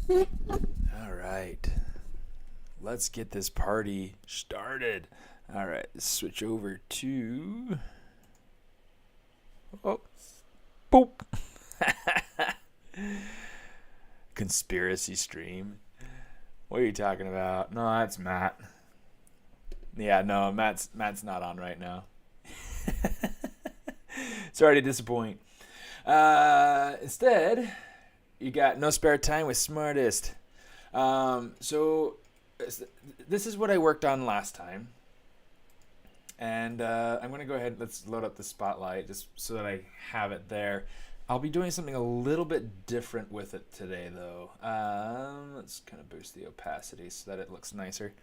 All right. Let's get this party started. All right, switch over to. Oh, boop. Conspiracy stream. What are you talking about? No, that's Matt. Yeah, no, Matt's not on right now. Sorry to disappoint. Instead, you got no spare time with Smartest. So this is what I worked on last time. And I'm going to go ahead, let's load up the spotlight just so that I have it there. I'll be doing something a little bit different with it today, though. Let's kind of boost the opacity so that it looks nicer.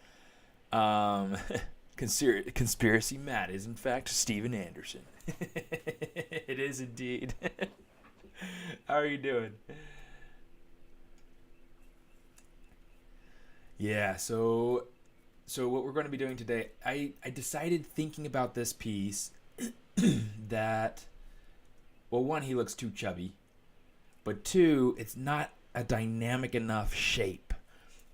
Conspiracy Matt is, in fact, Steven Anderson. It is indeed. How are you doing? Yeah, so what we're going to be doing today, I decided thinking about this piece that, well, one, he looks too chubby, but two, it's not a dynamic enough shape.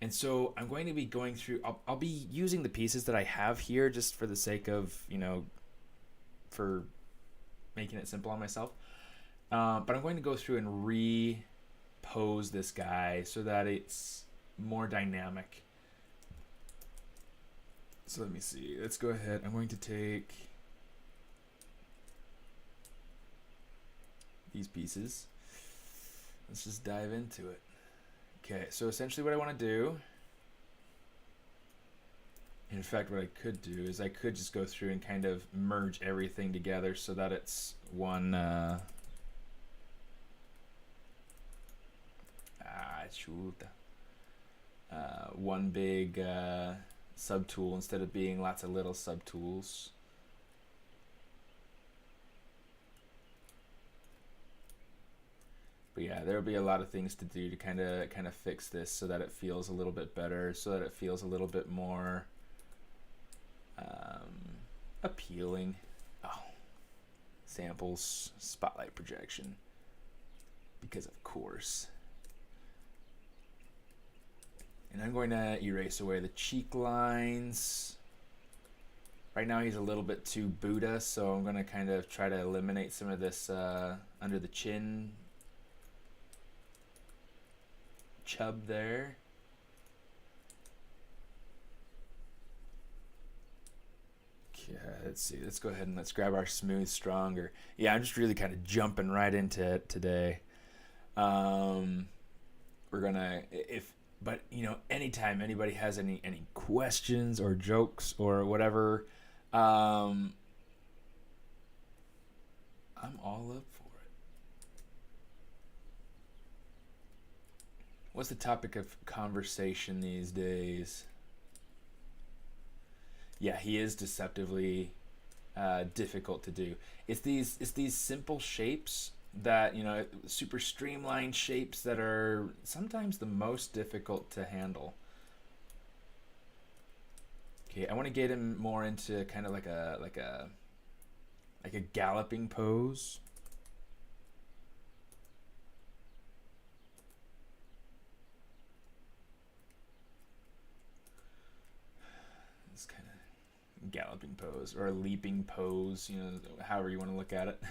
And so I'm going to be going through, I'll be using the pieces that I have here just for the sake of, for making it simple on myself. But I'm going to go through and repose this guy so that it's more dynamic. So let me see. Let's go ahead. I'm going to take these pieces. Let's just dive into it. Okay, so essentially what I want to do, in fact, what I could do is I could just go through and kind of merge everything together so that it's one, one big subtool instead of being lots of little subtools. But yeah, there'll be a lot of things to do to kind of fix this so that it feels a little bit better, so that it feels a little bit more appealing. Oh, samples, spotlight projection, because of course. And I'm going to erase away the cheek lines. Right now he's a little bit too Buddha, so I'm going to kind of try to eliminate some of this under the chin chub there. Okay, let's see. Let's go ahead and let's grab our smooth stronger. Yeah, I'm just really kind of jumping right into it today. We're gonna but anytime anybody has any questions or jokes or whatever, I'm all up for it. What's the topic of conversation these days? Yeah, he is deceptively difficult to do. It's these simple shapes that, super streamlined shapes that are sometimes the most difficult to handle. Okay, I want to get him more into kind of like a galloping pose. This kind of galloping pose or a leaping pose, however you want to look at it.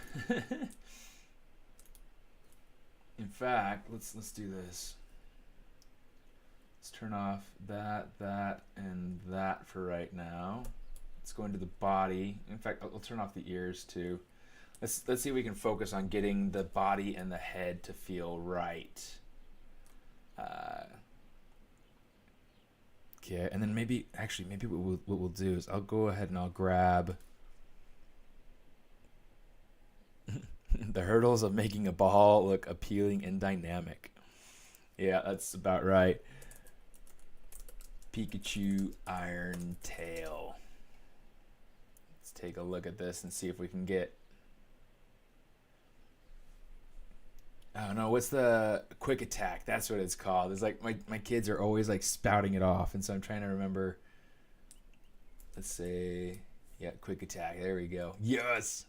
In fact, let's do this. Let's turn off that, and that for right now. Let's go into the body. In fact, I'll turn off the ears too. Let's see if we can focus on getting the body and the head to feel right. Okay, and then maybe what we'll do is I'll go ahead and I'll grab the hurdles of making a ball look appealing and dynamic. Yeah, that's about right. Pikachu Iron Tail. Let's take a look at this and see if we can get... Oh no, what's the quick attack? That's what it's called. It's like my kids are always like spouting it off, and so I'm trying to remember. Let's say, yeah, quick attack. There we go. Yes.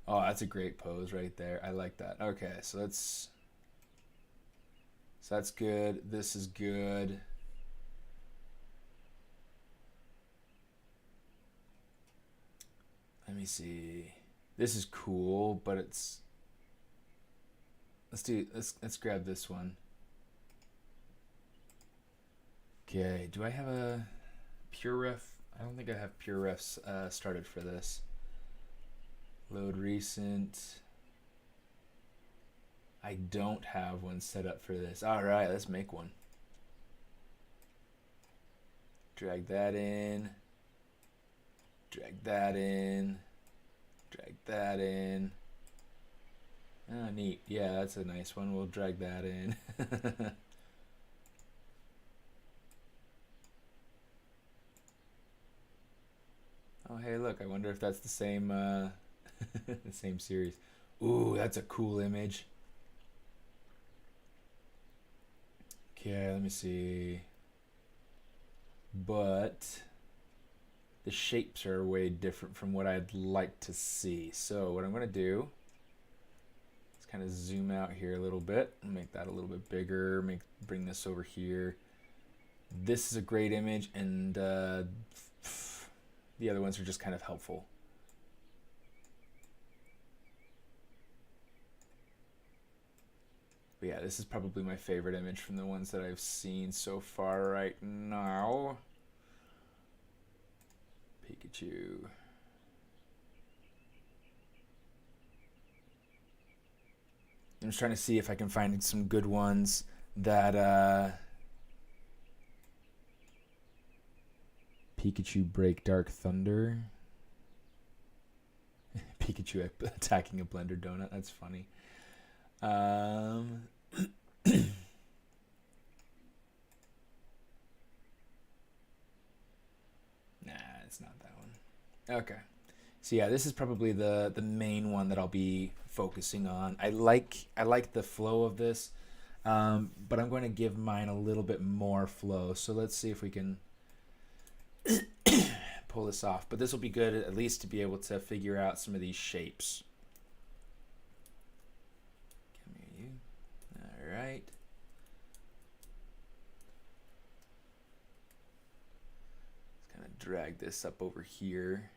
Oh, that's a great pose right there. I like that. Okay, so let's So that's good. This is good. Let me see. This is cool, but it's... Let's grab this one. Okay, do I have a pure ref? I don't think I have pure refs started for this. Load recent. I don't have one set up for this. All right, let's make one. Drag that in. Drag that in. Drag that in. Oh, neat. Yeah, that's a nice one. We'll drag that in. Oh, hey, look. I wonder if that's the same, the same series. Ooh, that's a cool image. Okay, let me see. But the shapes are way different from what I'd like to see. So what I'm going to do is kind of zoom out here a little bit and make that a little bit bigger. Bring this over here. This is a great image, and the other ones are just kind of helpful. But yeah, this is probably my favorite image from the ones that I've seen so far right now. Pikachu. I'm just trying to see if I can find some good ones that Pikachu break Dark Thunder. Pikachu attacking a blender donut. That's funny. Nah, it's not that one. Okay. So yeah, this is probably the main one that I'll be focusing on. I like the flow of this, but I'm going to give mine a little bit more flow. So let's see if we can pull this off. But this will be good at least to be able to figure out some of these shapes. All right. Let's kind of drag this up over here.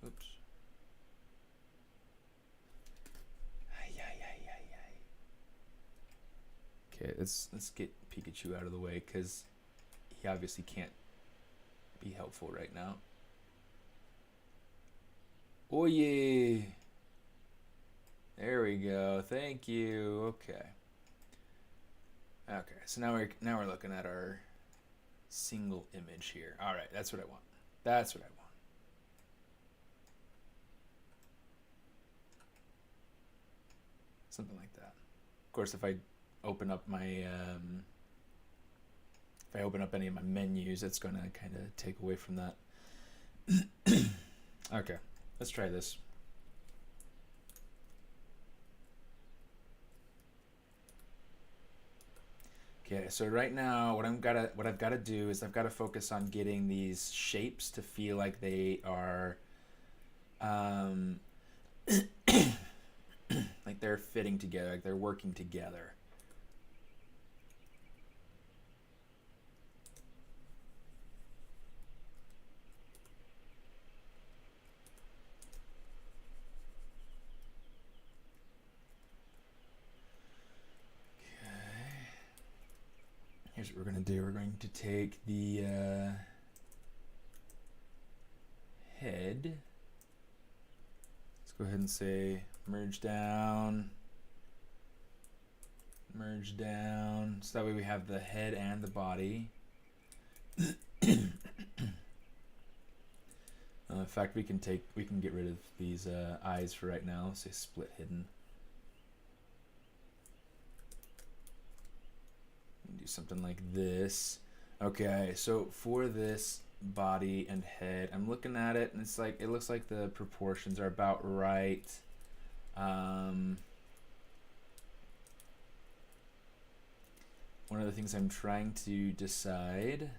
Oops. Okay, let's get Pikachu out of the way because he obviously can't be helpful right now. Oh yeah. There we go. Thank you. Okay. Okay. So now we're looking at our single image here. All right. That's what I want. That's what I want. Something like that. Of course, if I open up my any of my menus, it's going to kind of take away from that. Okay. Let's try this. Okay, so right now what I've got to do is I've got to focus on getting these shapes to feel like they are like they're fitting together, like they're working together. Here's what we're going to do. We're going to take the head. Let's go ahead and say merge down. Merge down. So that way we have the head and the body. In fact, we can get rid of these eyes for right now. Say split hidden. Do something like this. Okay, so for this body and head, I'm looking at it and it looks like the proportions are about right. One of the things I'm trying to decide,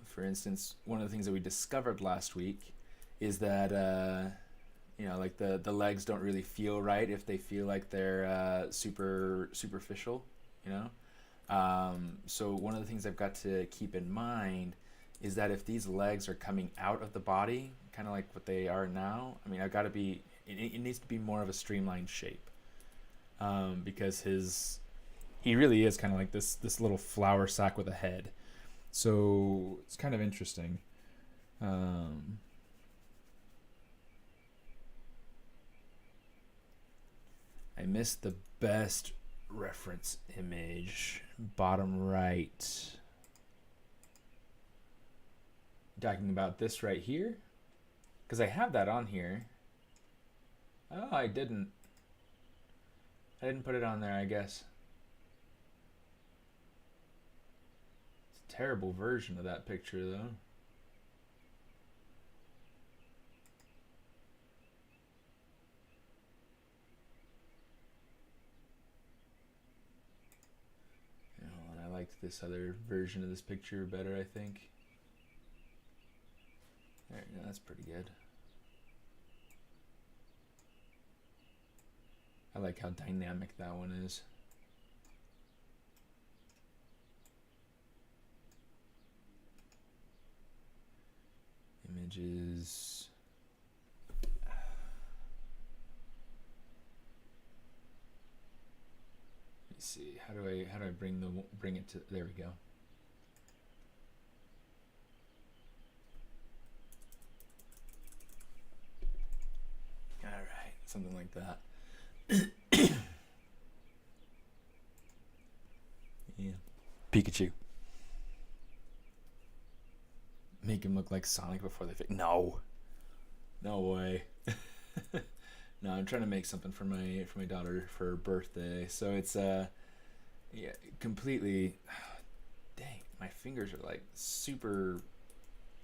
for instance, one of the things that we discovered last week is that You know, like the legs don't really feel right if they feel like they're super superficial, you know. So one of the things I've got to keep in mind is that if these legs are coming out of the body, kind of like what they are now, I mean, I've got to be, it needs to be more of a streamlined shape, because he really is kind of like this little flour sack with a head. So it's kind of interesting. I missed the best reference image, bottom right. Talking about this right here, because I have that on here. Oh, I didn't put it on there, I guess. It's a terrible version of that picture though. I liked this other version of this picture better, I think. There, yeah, that's pretty good. I like how dynamic that one is. Images. Let's see. How do I bring it to, there we go. All right, something like that. Yeah. Pikachu. Make him look like Sonic before they fit. No. No way. No, I'm trying to make something for my daughter for her birthday. So it's yeah, completely dang, my fingers are like super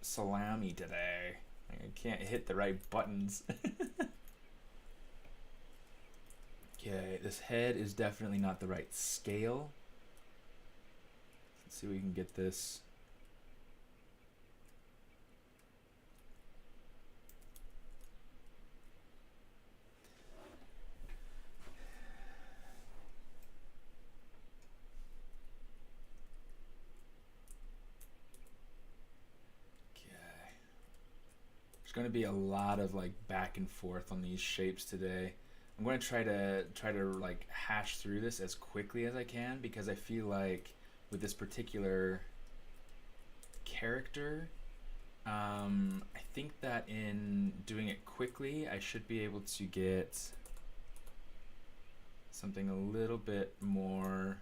salami today. I can't hit the right buttons. Okay, this head is definitely not the right scale. Let's see if we can get this. There's going to be a lot of like back and forth on these shapes today. I'm going to try to like hash through this as quickly as I can, because I feel like with this particular character, I think that in doing it quickly, I should be able to get something a little bit more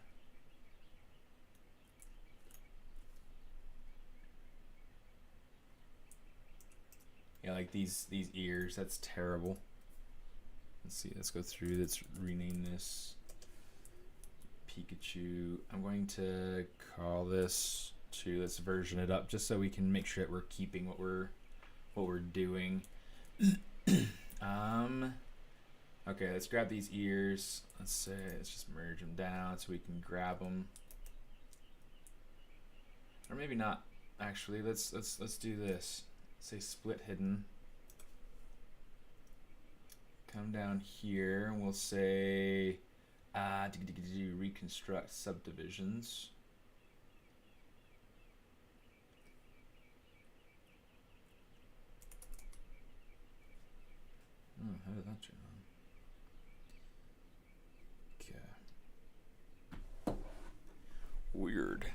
like these ears. That's terrible. Let's see, let's go through, let's rename this Pikachu. I'm going to call this to, let's version it up just so we can make sure that we're keeping what we're doing. Okay, let's grab these ears. Let's just merge them down so we can grab them. Or maybe not. Actually, let's do this. Say split hidden. Come down here and we'll say reconstruct subdivisions. Oh, how did that turn on? Okay. Weird.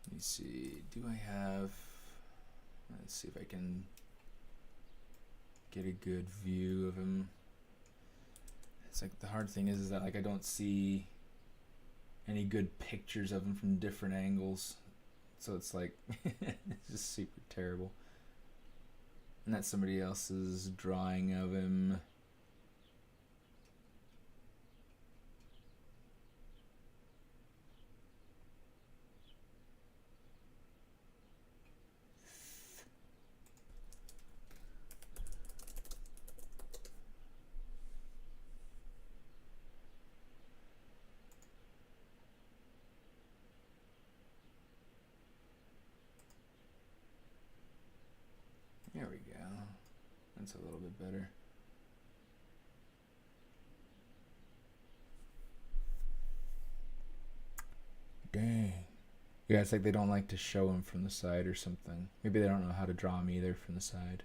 Let me see, do I have, let's see if I can get a good view of him. It's like the hard thing is that like I don't see any good pictures of him from different angles. So it's like, it's just super terrible. And that's somebody else's drawing of him. That's a little bit better. Dang. Yeah, it's like they don't like to show him from the side or something. Maybe they don't know how to draw him either from the side.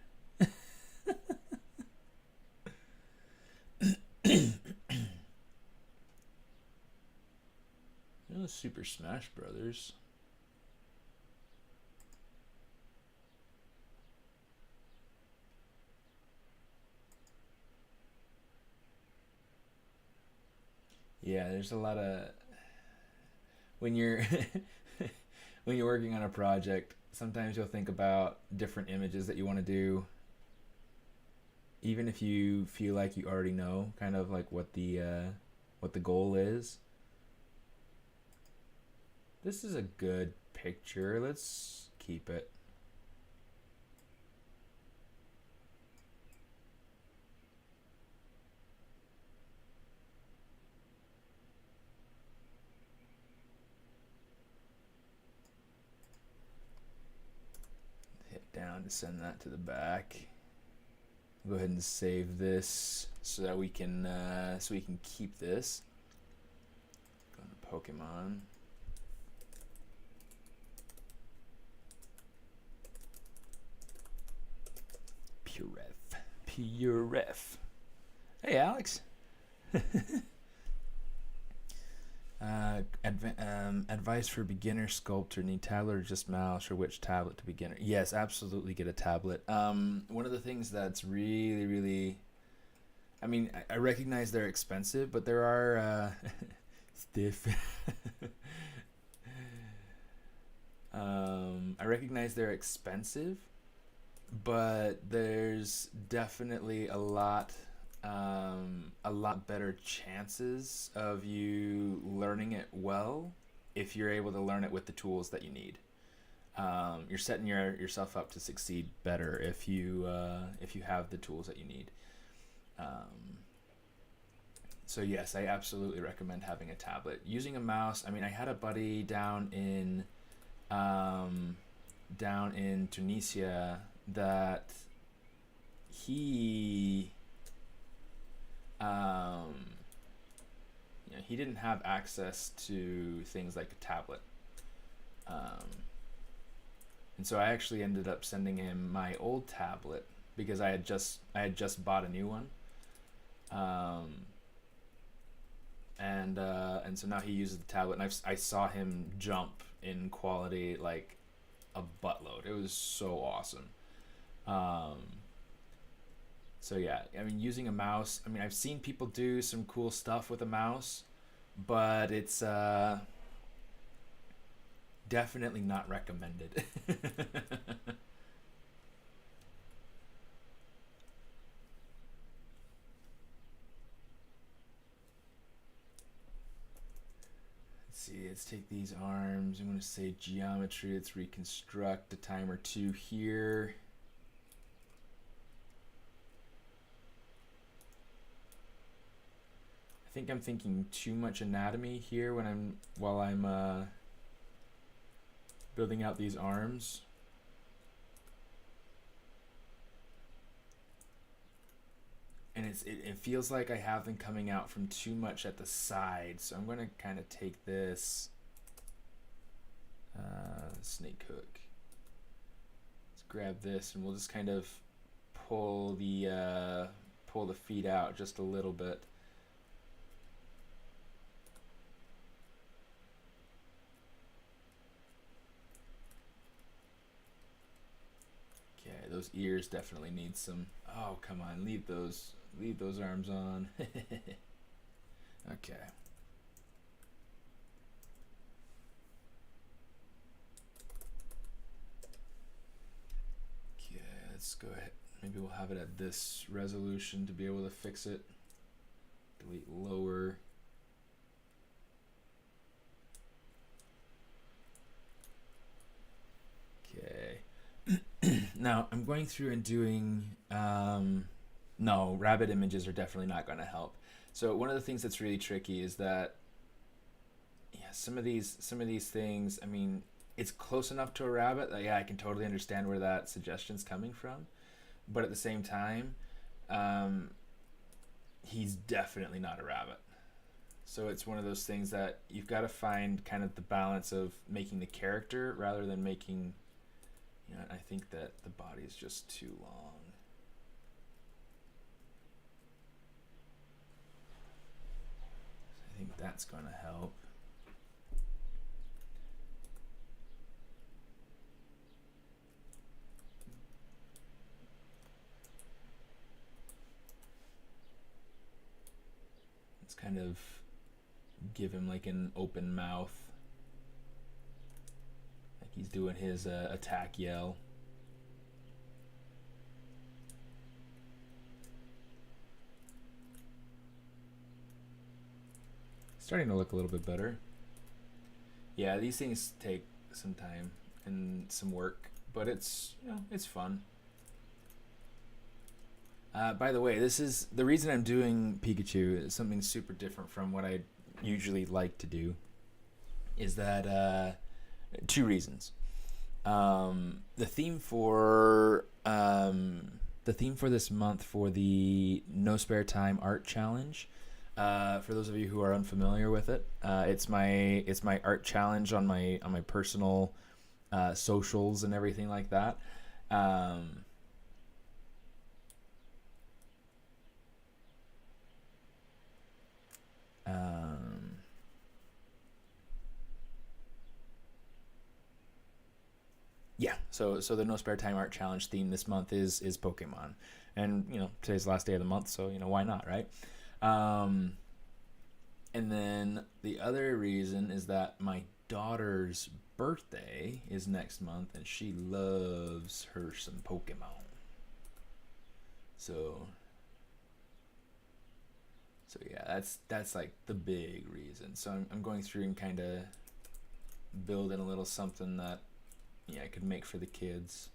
Super Smash Brothers. Yeah, there's a lot of when you're when you're working on a project, sometimes you'll think about different images that you want to do, even if you feel like you already know kind of like what the goal is. This is a good picture. Let's keep it. Hit down to send that to the back. Go ahead and save this so that we can keep this. Go to Pokemon. Pure ref. Hey, Alex. Advice for beginner sculptor: need tablet or just mouse, or which tablet to beginner? Yes, absolutely get a tablet. One of the things that's really, I mean, I recognize they're expensive, but there are stiff. I recognize they're expensive, but there's definitely a lot better chances of you learning it well if you're able to learn it with the tools that you need. You're setting yourself up to succeed better if you have the tools that you need. So yes, I absolutely recommend having a tablet. Using a mouse, I mean, I had a buddy down in Tunisia that he he didn't have access to things like a tablet, and so I actually ended up sending him my old tablet because I had just bought a new one, and so now he uses the tablet, and I saw him jump in quality like a buttload. It was so awesome. So yeah, I mean, using a mouse, I mean, I've seen people do some cool stuff with a mouse, but it's definitely not recommended. Let's take these arms. I'm going to say geometry. Let's reconstruct a time or two here. I think I'm thinking too much anatomy here while I'm building out these arms. And it feels like I have them coming out from too much at the side, so I'm going to kind of take this snake hook. Let's grab this, and we'll just kind of pull the feet out just a little bit. Okay, those ears definitely need some. Oh, come on, leave those arms on. Okay. Okay, let's go ahead. Maybe we'll have it at this resolution to be able to fix it. Delete lower. Okay. Now I'm going through and doing no, rabbit images are definitely not going to help. So one of the things that's really tricky is that some of these things, I mean, it's close enough to a rabbit that I can totally understand where that suggestion's coming from, but at the same time, um, he's definitely not a rabbit. So it's one of those things that you've got to find kind of the balance of making the character rather than making, you know, I think that the body is just too long. I think that's going to help. Let's kind of give him like an open mouth, like he's doing his attack yell. Starting to look a little bit better. Yeah, these things take some time and some work, but it's, you know, it's fun. By the way, this is the reason I'm doing Pikachu is something super different from what I usually like to do. Is that two reasons? The theme for this month for the No Spare Time Art Challenge. For those of you who are unfamiliar with it, it's my art challenge on my personal socials and everything like that. Yeah, so the No Spare Time Art Challenge theme this month is Pokemon, and you know today's the last day of the month, so you know why not, right? And then the other reason is that my daughter's birthday is next month, and she loves her some Pokemon. So yeah, that's like the big reason. So I'm going through and kind of building a little something that, yeah, I could make for the kids.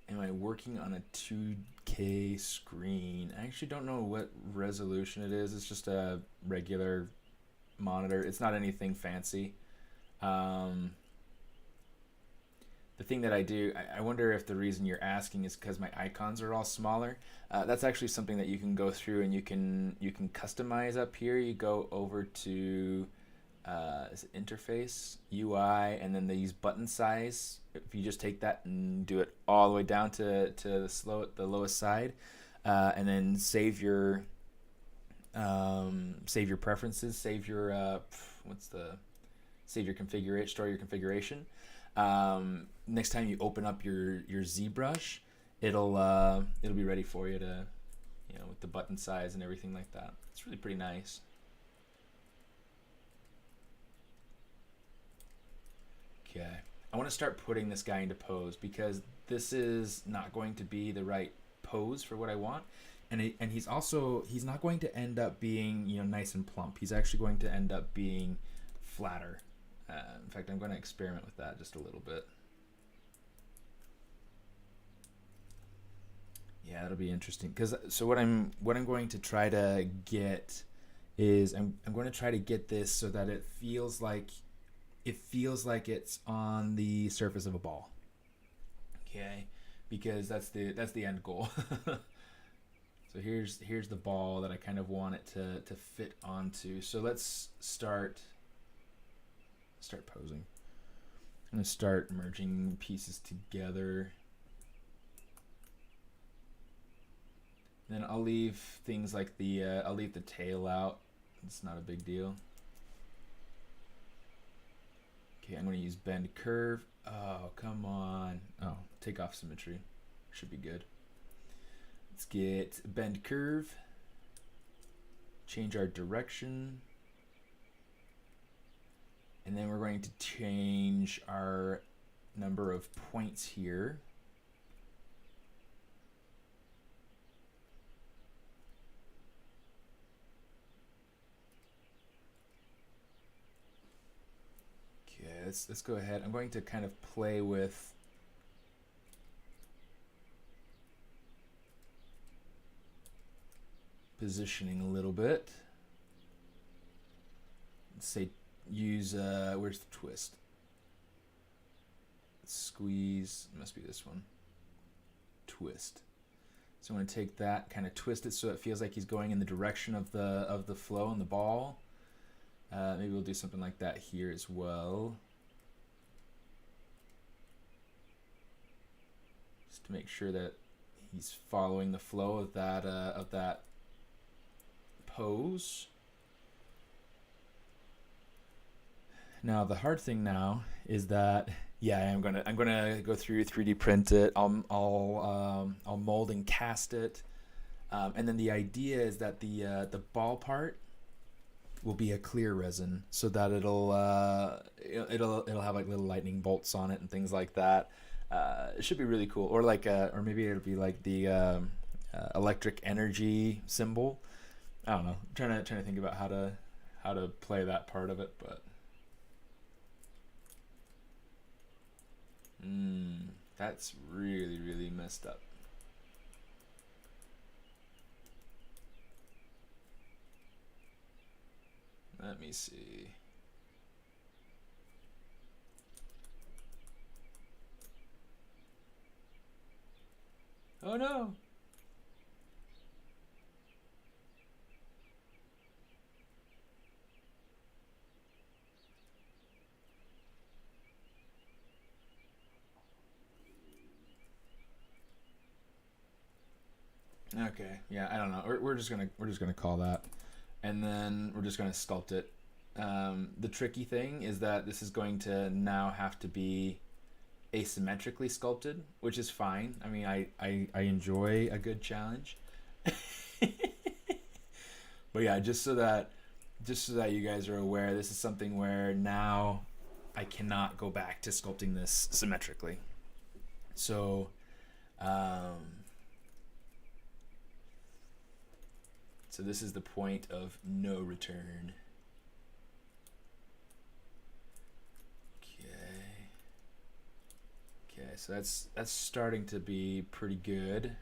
Am I working on a 2K screen? I actually don't know what resolution it is. It's just a regular monitor. It's not anything fancy. The thing that I do, I wonder if the reason you're asking is because my icons are all smaller. That's actually something that you can go through and you can customize up here. You go over to is it interface, UI, and then they use button size. If you just take that and do it all the way down to the lowest side, and then save your preferences, save your save your configuration, store your configuration. Next time you open up your ZBrush, it'll be ready for you to, you know, with the button size and everything like that. It's really pretty nice. Okay, I want to start putting this guy into pose because this is not going to be the right pose for what I want, and he's not going to end up being, you know, nice and plump. He's actually going to end up being flatter. In fact, I'm going to experiment with that just a little bit. Yeah, that'll be interesting. Because so what I'm going to try to get is I'm going to try to get this so that it feels like it's on the surface of a ball. Okay, because that's the end goal. So here's the ball that I kind of want it to fit onto. So let's start posing. I'm going to start merging pieces together. Then I'll leave things like I'll leave the tail out. It's not a big deal. Okay, I'm going to use bend curve. Oh, come on. Oh, take off symmetry. Should be good. Let's get bend curve. Change our direction. And then we're going to change our number of points here. Okay, let's go ahead. I'm going to kind of play with positioning a little bit. Let's say use where's the twist? squeeze. It must be this one. Twist. So I'm going to take that, kind of twist it so it feels like he's going in the direction of the flow and the ball. Maybe we'll do something like that here as well. Just to make sure that he's following the flow of that pose. Now the hard thing now is that I'm gonna go through 3D print it. I'll mold and cast it, and then the idea is that the ball part will be a clear resin, so that it'll have like little lightning bolts on it and things like that. It should be really cool, or like or maybe it'll be like the electric energy symbol. I don't know. I'm trying to think about how to play that part of it, but. That's really, really messed up. Let me see. Oh no! Okay, yeah, I don't know. We're just gonna call that, and then we're just gonna sculpt it. The tricky thing is that this is going to now have to be asymmetrically sculpted, which is fine. I mean, I enjoy a good challenge. But yeah, just so that you guys are aware, this is something where now I cannot go back to sculpting this symmetrically. So. So this is the point of no return. Okay, so that's starting to be pretty good.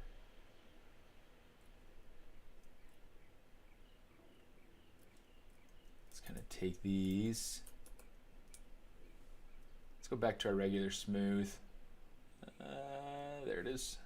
Let's kind of take these. Let's go back to our regular smooth. There it is.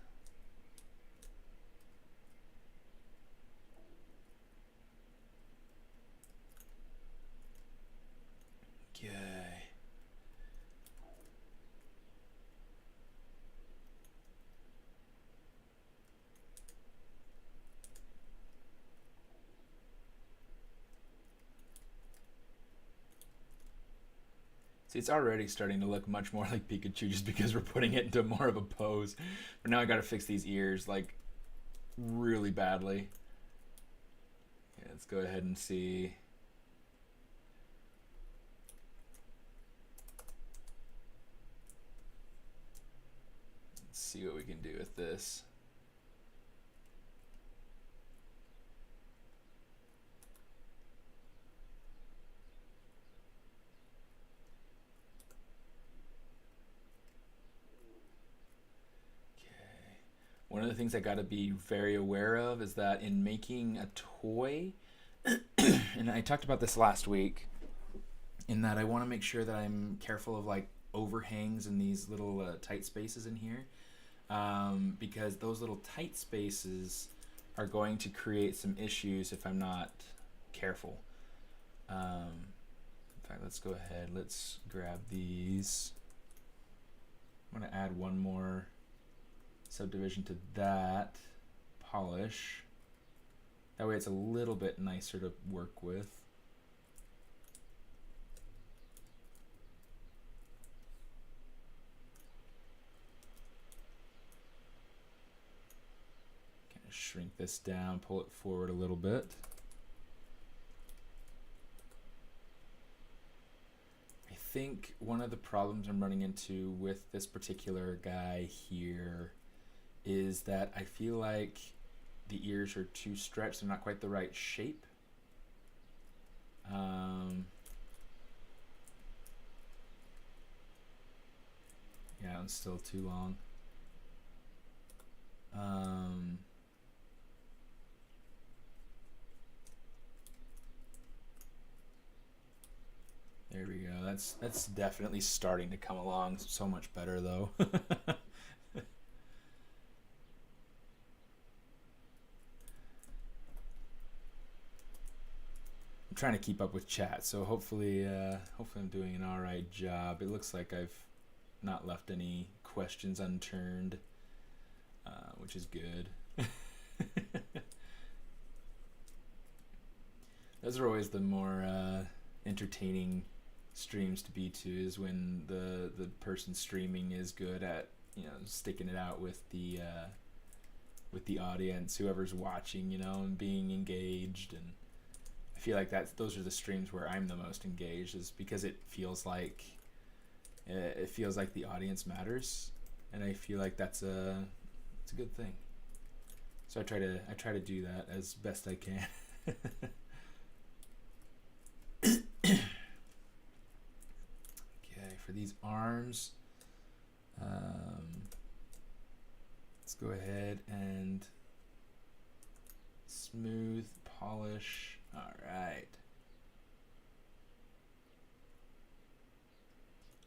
See, it's already starting to look much more like Pikachu just because we're putting it into more of a pose. But now I gotta fix these ears like really badly. Okay, let's go ahead and see. Let's see what we can do with this. One of the things I got to be very aware of is that in making a toy, and I talked about this last week, in that I want to make sure that I'm careful of like overhangs in these little tight spaces in here, because those little tight spaces are going to create some issues if I'm not careful. In fact, let's go ahead. Let's grab these. I'm going to add one more subdivision to that, polish. That way it's a little bit nicer to work with. Kind of shrink this down, pull it forward a little bit. I think one of the problems I'm running into with this particular guy here is that I feel like the ears are too stretched. They're not quite the right shape. Yeah, it's still too long. There we go. That's definitely starting to come along so much better though. I'm trying to keep up with chat, so hopefully I'm doing an all right job. It looks like I've not left any questions unturned, which is good. Those are always the more entertaining streams to be to, is when the person streaming is good at, you know, sticking it out with the audience, whoever's watching, you know, and being engaged. And I feel like those are the streams where I'm the most engaged, is because it feels like the audience matters, and I feel like it's a good thing. So I try to do that as best I can. Okay, for these arms, let's go ahead and smooth polish. All right.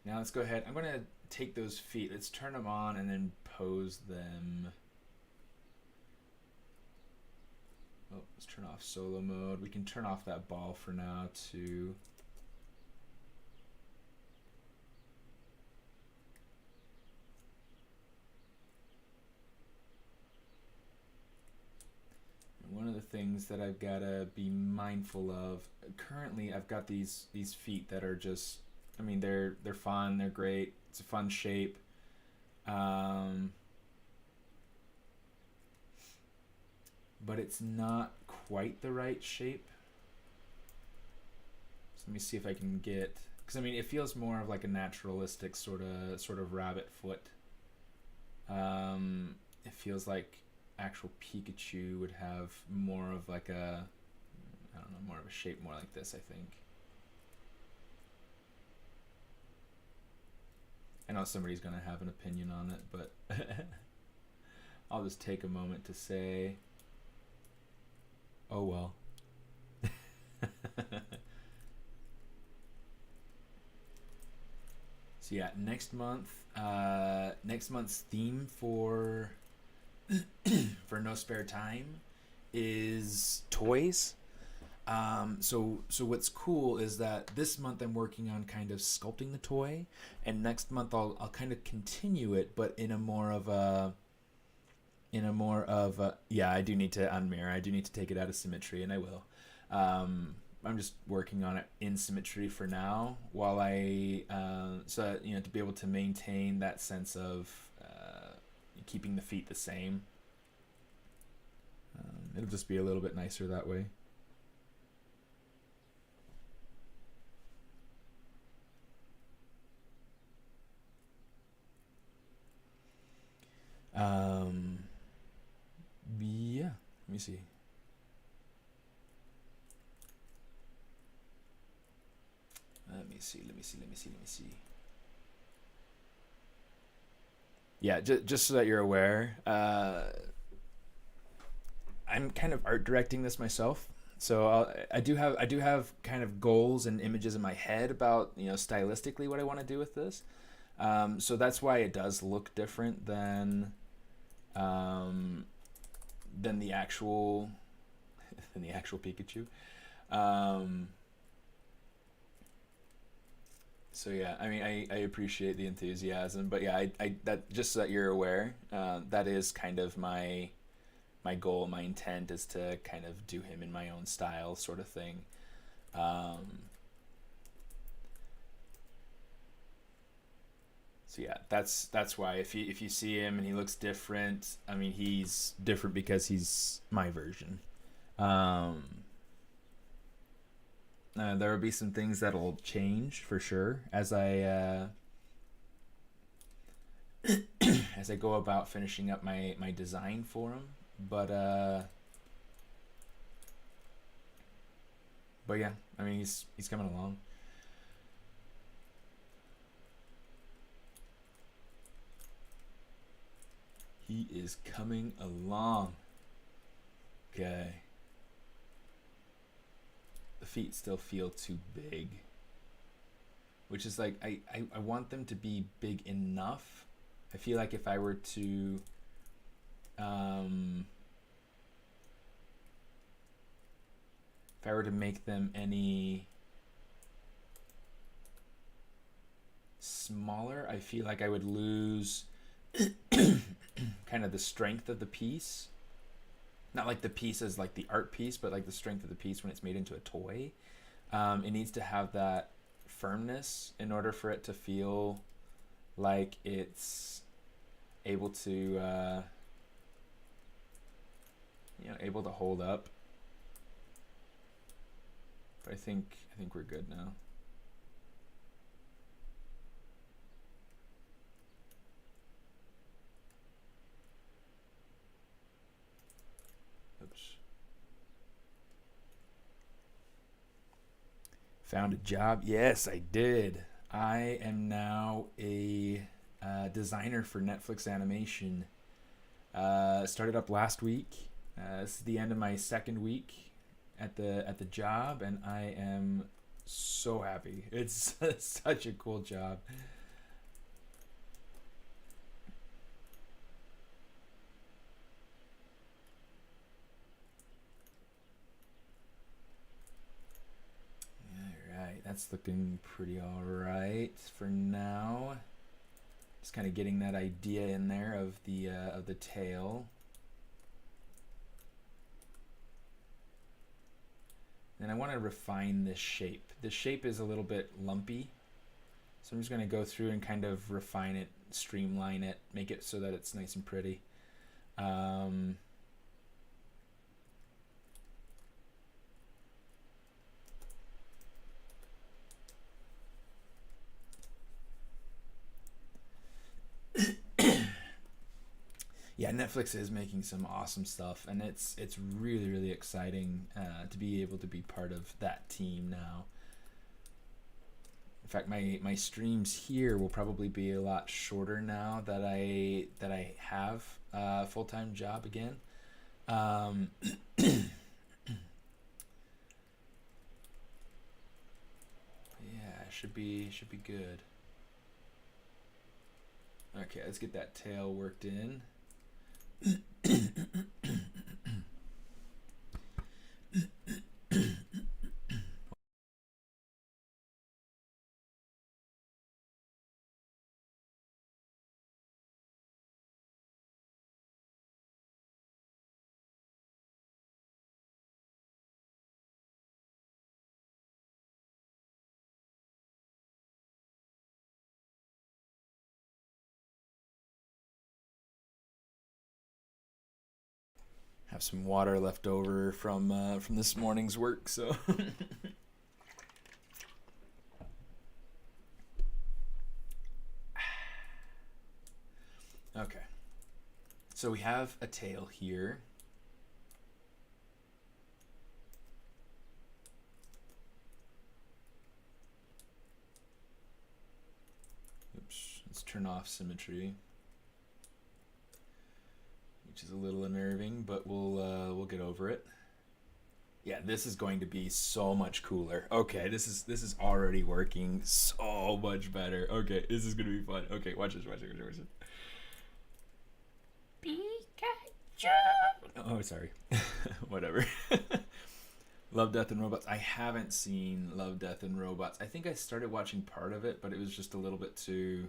Now let's go ahead. I'm going to take those feet. Let's turn them on and then pose them. Oh, let's turn off solo mode. We can turn off that ball for now too. And one of the things that I've got to be mindful of, currently I've got these feet that are just, I mean, they're fun, they're great, it's a fun shape. But it's not quite the right shape. So let me see if I can get, because I mean, it feels more of like a naturalistic sort of rabbit foot. It feels like actual Pikachu would have more of like a, I don't know, more of a shape more like this, I think. I know somebody's gonna have an opinion on it, but I'll just take a moment to say, oh well. So yeah, next month's theme for for No Spare Time is toys. So what's cool is that this month I'm working on kind of sculpting the toy, and next month I'll kind of continue it, but in a more of a yeah, I do need to unmirror. I do need to take it out of symmetry, and I will. I'm just working on it in symmetry for now, while I so, you know, to be able to maintain that sense of keeping the feet the same. It'll just be a little bit nicer that way. Yeah, let me see. Let me see. Yeah, just so that you're aware, I'm kind of art directing this myself. So I do have kind of goals and images in my head about, you know, stylistically what I want to do with this. So that's why it does look different than the actual Pikachu. So yeah, I mean, I appreciate the enthusiasm, but yeah, I that, just so that you're aware, that is kind of my goal, my intent, is to kind of do him in my own style, sort of thing. So yeah, that's why if you see him and he looks different, I mean, he's different because he's my version. There will be some things that'll change for sure as I as I go about finishing up my design for him. But yeah, I mean, he's coming along. He is coming along. Okay. The feet still feel too big. which is like I want them to be big enough. I feel like if I were to make them any smaller, I feel like I would lose kind of the strength of the piece. Not like the piece as like the art piece, but like the strength of the piece when it's made into a toy. It needs to have that firmness in order for it to feel like it's able to you know, able to hold up. But I think we're good now. Oops. Found a job? Yes, I did. I am now a designer for Netflix animation. Started up last week. This is the end of my second week at the job, and I am so happy. It's such a cool job. Alright, that's looking pretty alright for now. Just kind of getting that idea in there of the tail. And I want to refine this shape. The shape is a little bit lumpy, so I'm just going to go through and kind of refine it, streamline it, make it so that it's nice and pretty. Yeah, Netflix is making some awesome stuff, and it's really, really exciting to be able to be part of that team now. In fact, my streams here will probably be a lot shorter now that I have a full-time job again. Yeah, should be good. Okay, let's get that tail worked in. Have some water left over from this morning's work, so. Okay, so we have a tail here. Oops, let's turn off symmetry, which is a little unnerving, but we'll get over it. Yeah, this is going to be so much cooler. Okay, this is already working so much better. Okay, this is gonna be fun. Okay, watch this. Pikachu. Oh, sorry. Whatever. Love, Death, and Robots. I haven't seen Love, Death, and Robots. I think I started watching part of it, but it was just a little bit too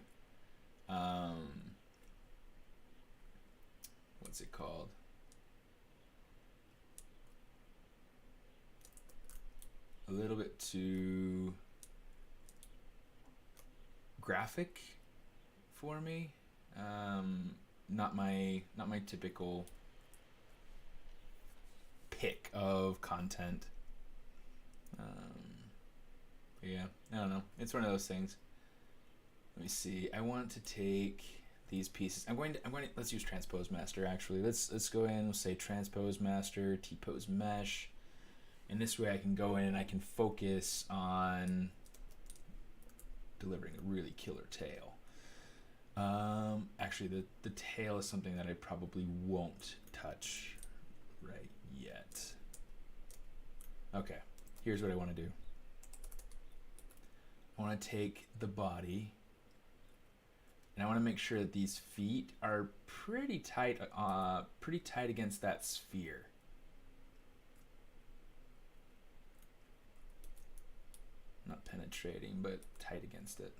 what's it called? A little bit too graphic for me. Not my typical pick of content. Yeah, I don't know. It's one of those things. Let me see. I want to take these pieces. I'm going to let's use Transpose Master actually. Let's go in, we'll say Transpose Master, T-Pose Mesh. And this way I can go in and I can focus on delivering a really killer tail. Actually, the tail is something that I probably won't touch right yet. Okay, here's what I want to do. I want to take the body, and I want to make sure that these feet are pretty tight against that sphere. Not penetrating, but tight against it.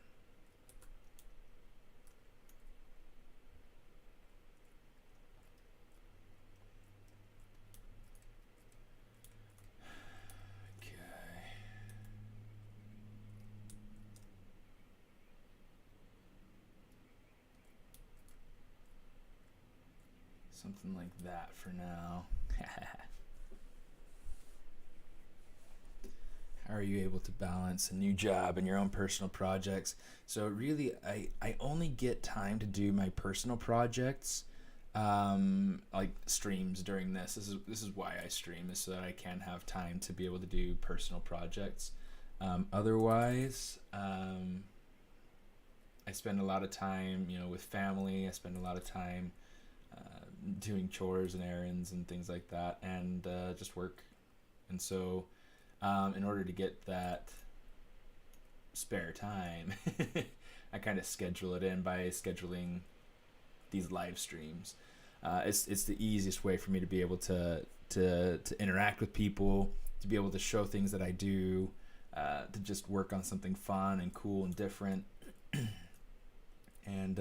Something like that for now. How are you able to balance a new job and your own personal projects? So really, I only get time to do my personal projects, like streams during this. This is why I stream, is so that I can have time to be able to do personal projects. Otherwise, I spend a lot of time, with family. I spend a lot of time doing chores and errands and things like that, and just work. And so in order to get that spare time, I kind of schedule it in by scheduling these live streams. It's the easiest way for me to be able to interact with people, to be able to show things that I do, to just work on something fun and cool and different. And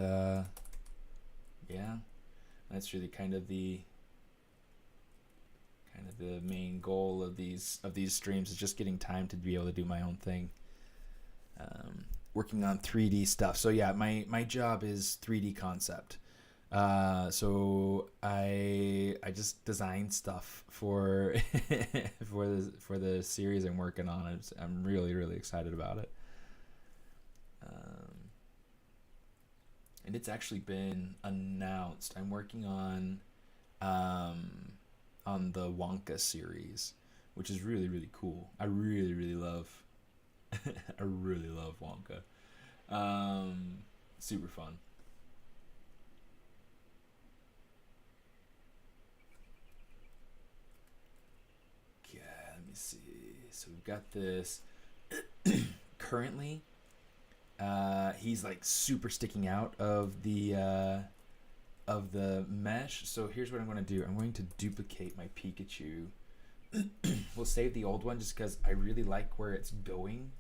yeah, that's really kind of the main goal of these streams, is just getting time to be able to do my own thing. Working on 3D stuff. So yeah, my job is 3D concept. So I just design stuff for for the series I'm working on. I'm really excited about it. And it's actually been announced. I'm working on the Wonka series, which is really cool. I really love I really love Wonka. Super fun. Okay, let me see. So we've got this. Currently, he's like super sticking out of the mesh. So here's what I'm going to do. I'm going to duplicate my Pikachu. We'll save the old one just because I really like where it's going,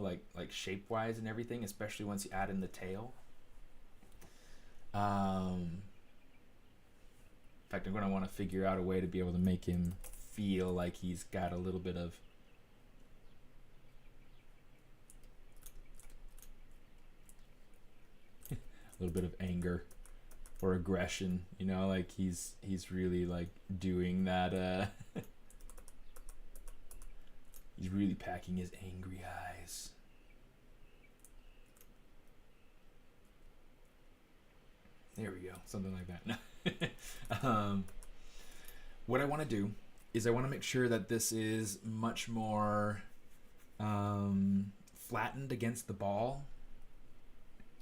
like shape wise and everything, especially once you add in the tail. In fact, I'm going to want to figure out a way to be able to make him feel like he's got a little bit of anger or aggression, like he's really like doing that. He's really packing his angry eyes. There we go, something like that. What I want to do is I want to make sure that this is much more flattened against the ball,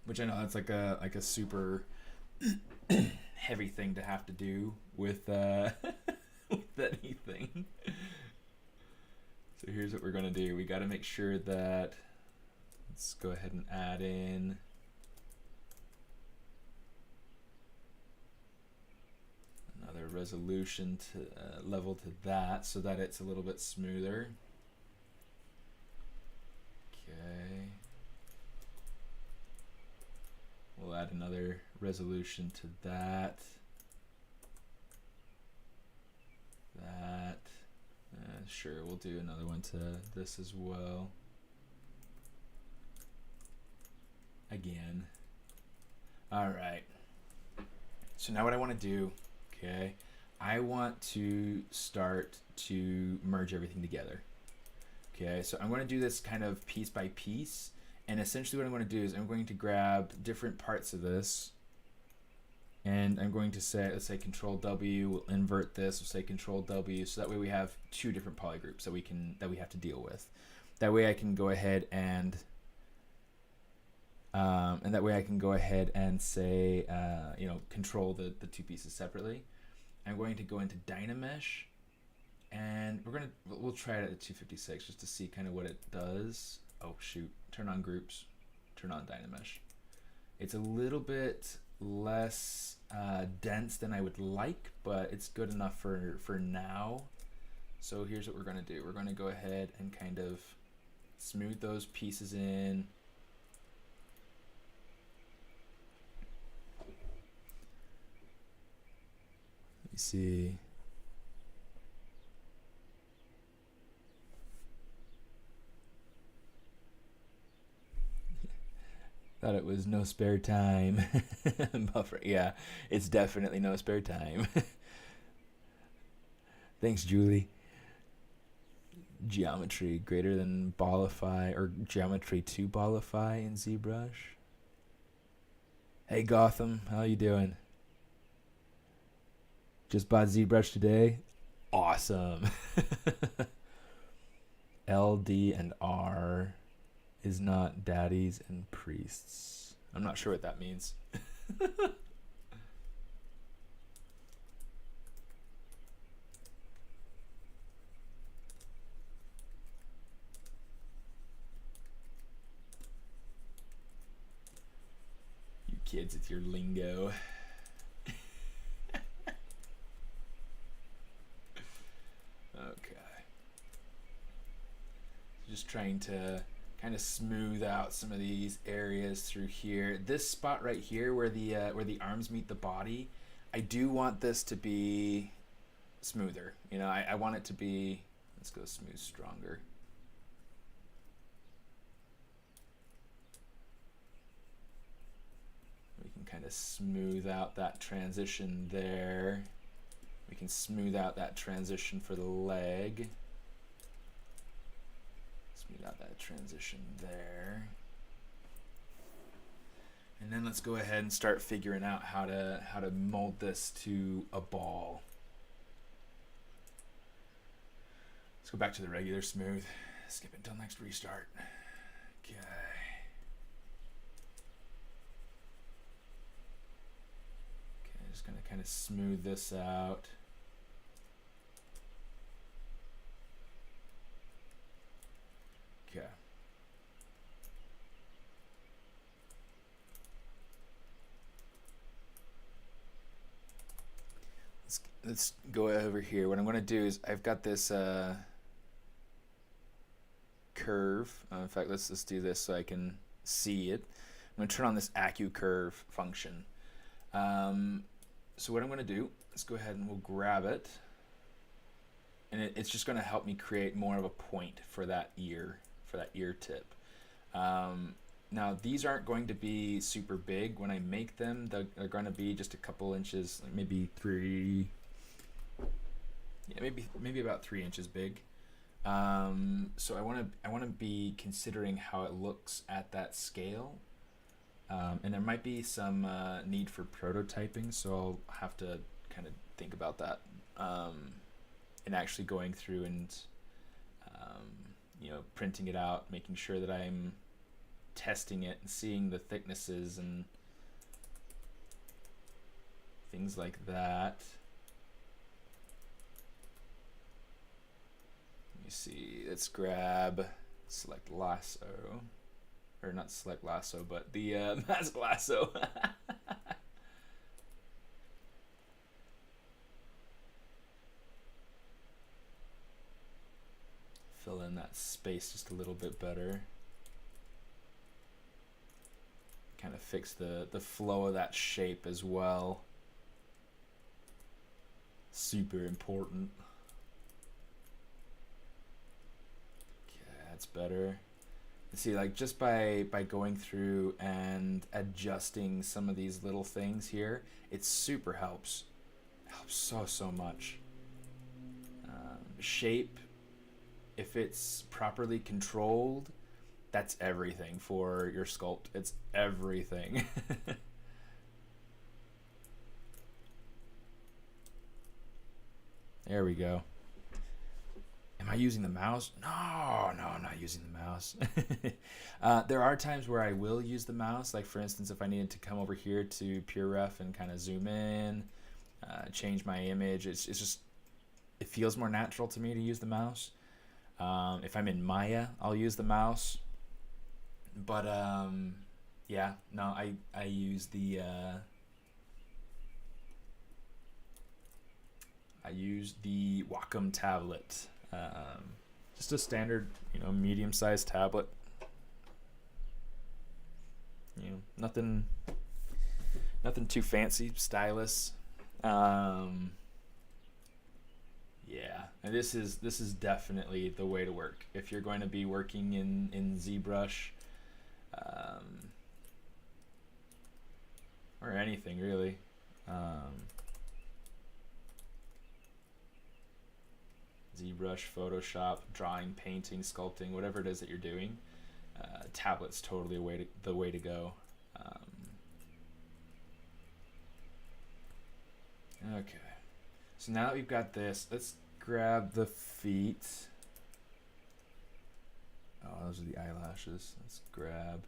which I know that's like a super heavy thing to have to do with with anything. So here's what we're gonna do. We got to make sure that, let's go ahead and add in another resolution to level to that, so that it's a little bit smoother. Okay. We'll add another resolution to that. Sure, we'll do another one to this as well. Again. All right. So now what I want to do, okay, I want to start to merge everything together. Okay, so I'm going to do this kind of piece by piece. And essentially what I'm going to do is I'm going to grab different parts of this, and I'm going to say, let's say Control W, we'll invert this, we'll say Control W, so that way we have two different polygroups that we have to deal with. That way I can go ahead and say, control the two pieces separately. I'm going to go into Dynamesh, and we'll try it at 256 just to see kind of what it does. oh shoot, turn on groups, turn on Dynamesh. It's a little bit less dense than I would like, but it's good enough for now. So here's what we're going to do. We're going to go ahead and kind of smooth those pieces in. Let me see. Thought it was no spare time. Buffer. Yeah, it's definitely no spare time. Thanks, Julie. Geometry greater than ballify, or geometry to ballify in ZBrush. Hey Gotham, how you doing? Just bought ZBrush today. Awesome. L, D, and R is not daddies and priests. I'm not sure what that means. You kids with your lingo. Okay. Just trying to kind of smooth out some of these areas through here. This spot right here where the arms meet the body, I do want this to be smoother. You know, I want it to be, let's go smooth stronger. We can kind of smooth out that transition there. We can smooth out that transition for the leg. Smooth out that transition there. And then let's go ahead and start figuring out how to mold this to a ball. Let's go back to the regular smooth. Skip it until next restart. Okay. Okay, just gonna kind of smooth this out. Okay. Let's go over here. What I'm going to do is I've got this curve. In fact, let's do this so I can see it. I'm going to turn on this Accu-Curve function. So what I'm going to do, let's go ahead and we'll grab it. And it's just going to help me create more of a point for that ear tip. Now these aren't going to be super big when I make them. They're going to be just a couple inches, like maybe 3. Yeah, maybe about 3 inches big. So I want to be considering how it looks at that scale. And there might be some need for prototyping, so I'll have to kind of think about that. And actually going through and you know, printing it out, making sure that I'm testing it and seeing the thicknesses and things like that. Let me see, let's grab select lasso, or not select lasso, but the mask lasso. Fill in that space just a little bit better. Kind of fix the flow of that shape as well. Super important. Okay, that's better. And see, like just by going through and adjusting some of these little things here, it super helps. Helps so much. Shape, if it's properly controlled, that's everything for your sculpt. It's everything. There we go. Am I using the mouse? No, I'm not using the mouse. There are times where I will use the mouse. Like for instance, if I needed to come over here to Pure Ref and kind of zoom in, change my image, it's just, it feels more natural to me to use the mouse. If I'm in Maya, I'll use the mouse. But yeah, no, I use the Wacom tablet. Just a standard, medium-sized tablet. Nothing too fancy. Stylus. Yeah, and this is definitely the way to work if you're going to be working in ZBrush, or anything really. ZBrush, Photoshop, drawing, painting, sculpting, whatever it is that you're doing, tablet's totally the way to go. Okay, so now that we've got this, let's grab the feet. Oh, those are the eyelashes. Let's grab.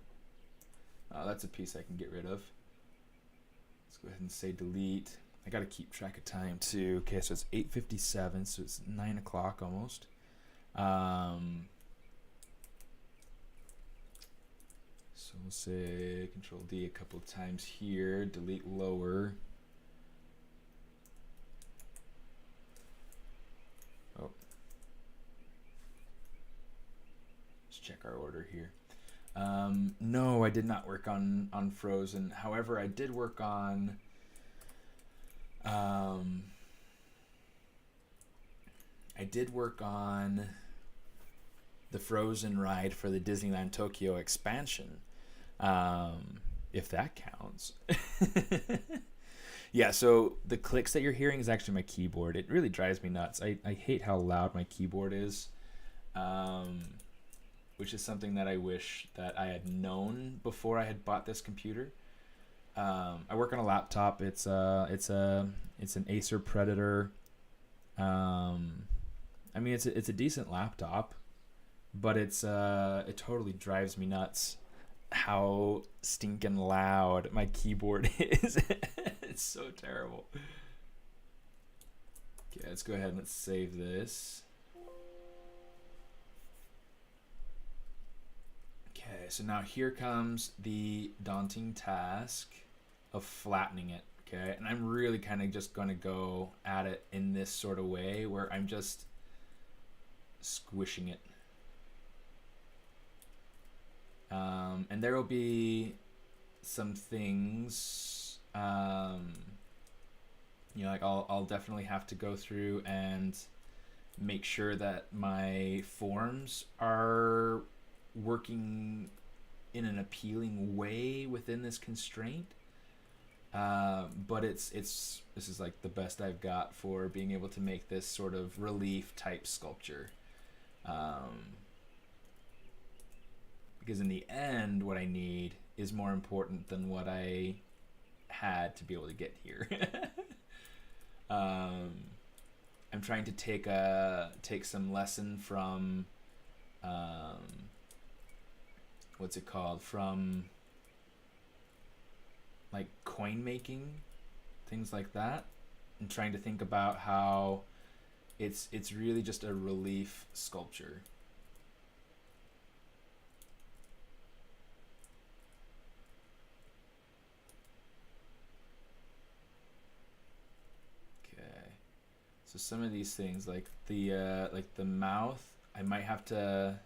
Oh, that's a piece I can get rid of. Let's go ahead and say delete. I gotta keep track of time too. Okay, so it's 8:57, so it's 9 o'clock almost. So we'll say Control D a couple of times here. Delete lower. Oh, let's check our order here. No, I did not work on Frozen. However, I did work on the Frozen ride for the Disneyland Tokyo expansion, if that counts. Yeah, so the clicks that you're hearing is actually my keyboard. It really drives me nuts. I hate how loud my keyboard is, which is something that I wish that I had known before I had bought this computer. I work on a laptop. It's an Acer Predator. I mean, it's a decent laptop, but it totally drives me nuts how stinking loud my keyboard is. It's so terrible. Okay, let's go ahead and let's save this. Okay, so now here comes the daunting task of flattening it. Okay, and I'm really kind of just going to go at it in this sort of way where I'm just squishing it. And there will be some things, like I'll definitely have to go through and make sure that my forms are working in an appealing way within this constraint. But this is like the best I've got for being able to make this sort of relief type sculpture. Because in the end, what I need is more important than what I had to be able to get here. I'm trying to take some lesson from what's it called, from like coin making, things like that, and trying to think about how it's really just a relief sculpture. So some of these things, like the mouth, I might have to.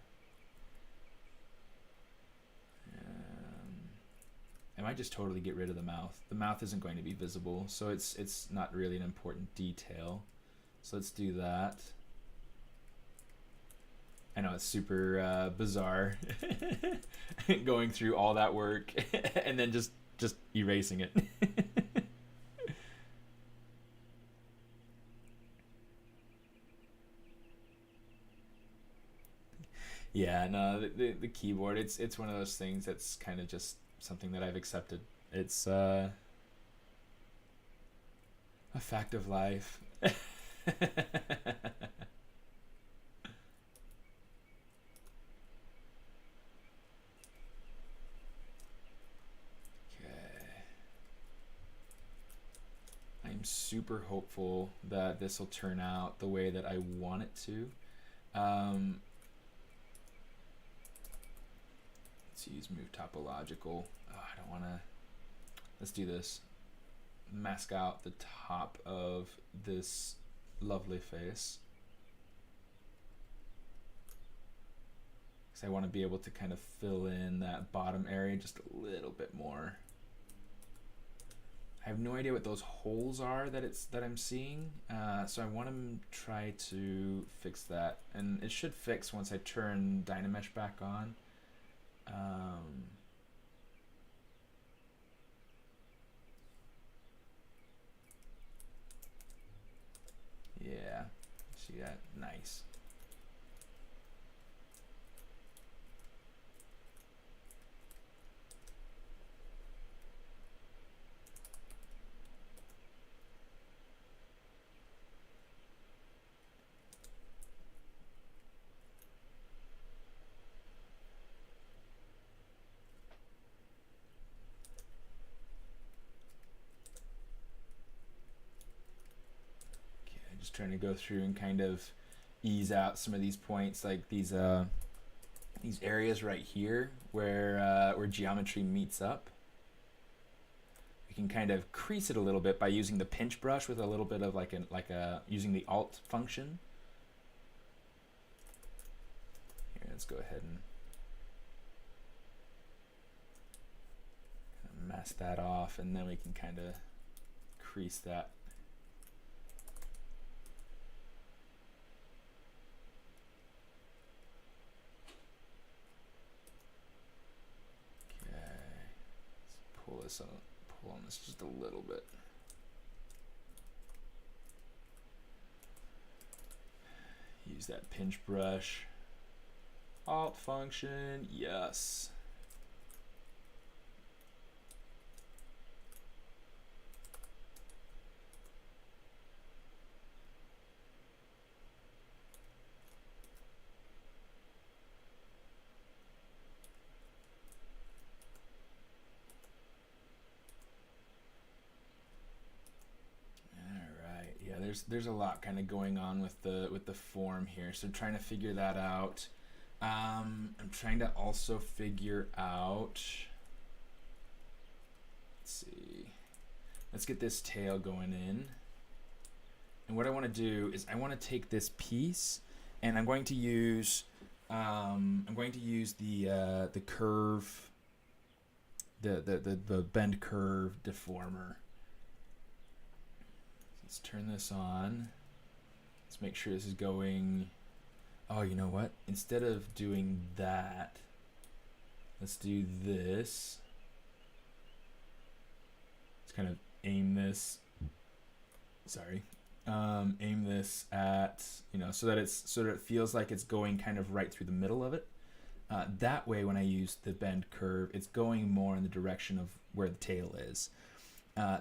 I might just totally get rid of the mouth. The mouth isn't going to be visible, so it's not really an important detail. So let's do that. I know it's super bizarre going through all that work and then just erasing it. Yeah, no, the keyboard, it's one of those things that's kind of just something that I've accepted. It's a fact of life. I'm super hopeful that this will turn out the way that I want it to. Let's Let's use move topological. Oh, I don't want to. Let's do this. Mask out the top of this lovely face. Because I want to be able to kind of fill in that bottom area just a little bit more. I have no idea what those holes are that I'm seeing, so I want to try to fix that, and it should fix once I turn Dynamesh back on. Yeah, see that? Nice. Just trying to go through and kind of ease out some of these points, like these areas right here where geometry meets up. We can kind of crease it a little bit by using the pinch brush with a little bit of using the Alt function. Here, let's go ahead and kind of mask that off, and then we can kind of crease that. Pull on this just a little bit. Use that pinch brush. Alt function, yes. There's a lot kind of going on with the form here, so trying to figure that out. I'm trying to also figure out, let's see, let's get this tail going in, and what I want to do is I want to take this piece and I'm going to use the curve, the bend curve deformer. Let's turn this on. Let's make sure this is going. Oh, you know what? Instead of doing that, let's do this. Let's kind of aim this. Sorry. Aim this at, so that it feels like it's going kind of right through the middle of it. That way, when I use the bend curve, it's going more in the direction of where the tail is.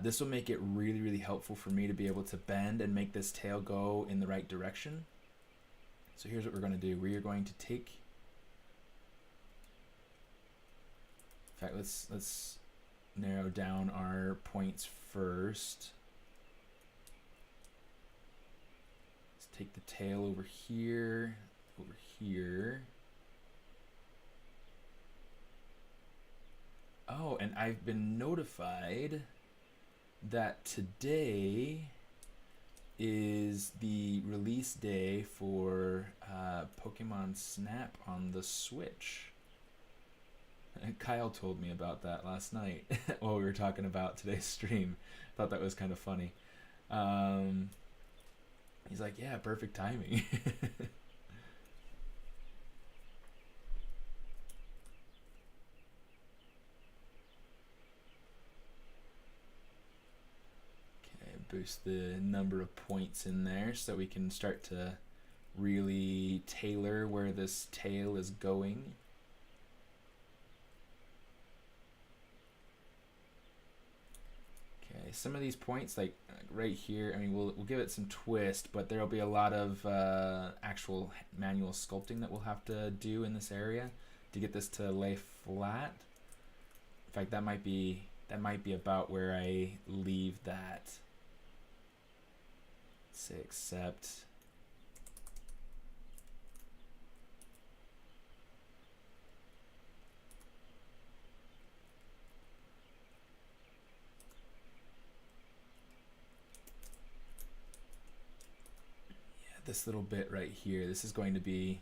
This will make it really, really helpful for me to be able to bend and make this tail go in the right direction. So here's what we're going to do. We are going to take, in fact, let's narrow down our points first. Let's take the tail over here, over here. Oh, and I've been notified that today is the release day for Pokemon Snap on the Switch. Kyle told me about that last night while we were talking about today's stream. Thought that was kind of funny. He's like, yeah, perfect timing. Boost the number of points in there so we can start to really tailor where this tail is going. Okay, some of these points, like right here, I mean, we'll give it some twist, but there'll be a lot of actual manual sculpting that we'll have to do in this area to get this to lay flat. In fact, that might be about where I leave that. Say accept. this little bit right here, this is going to be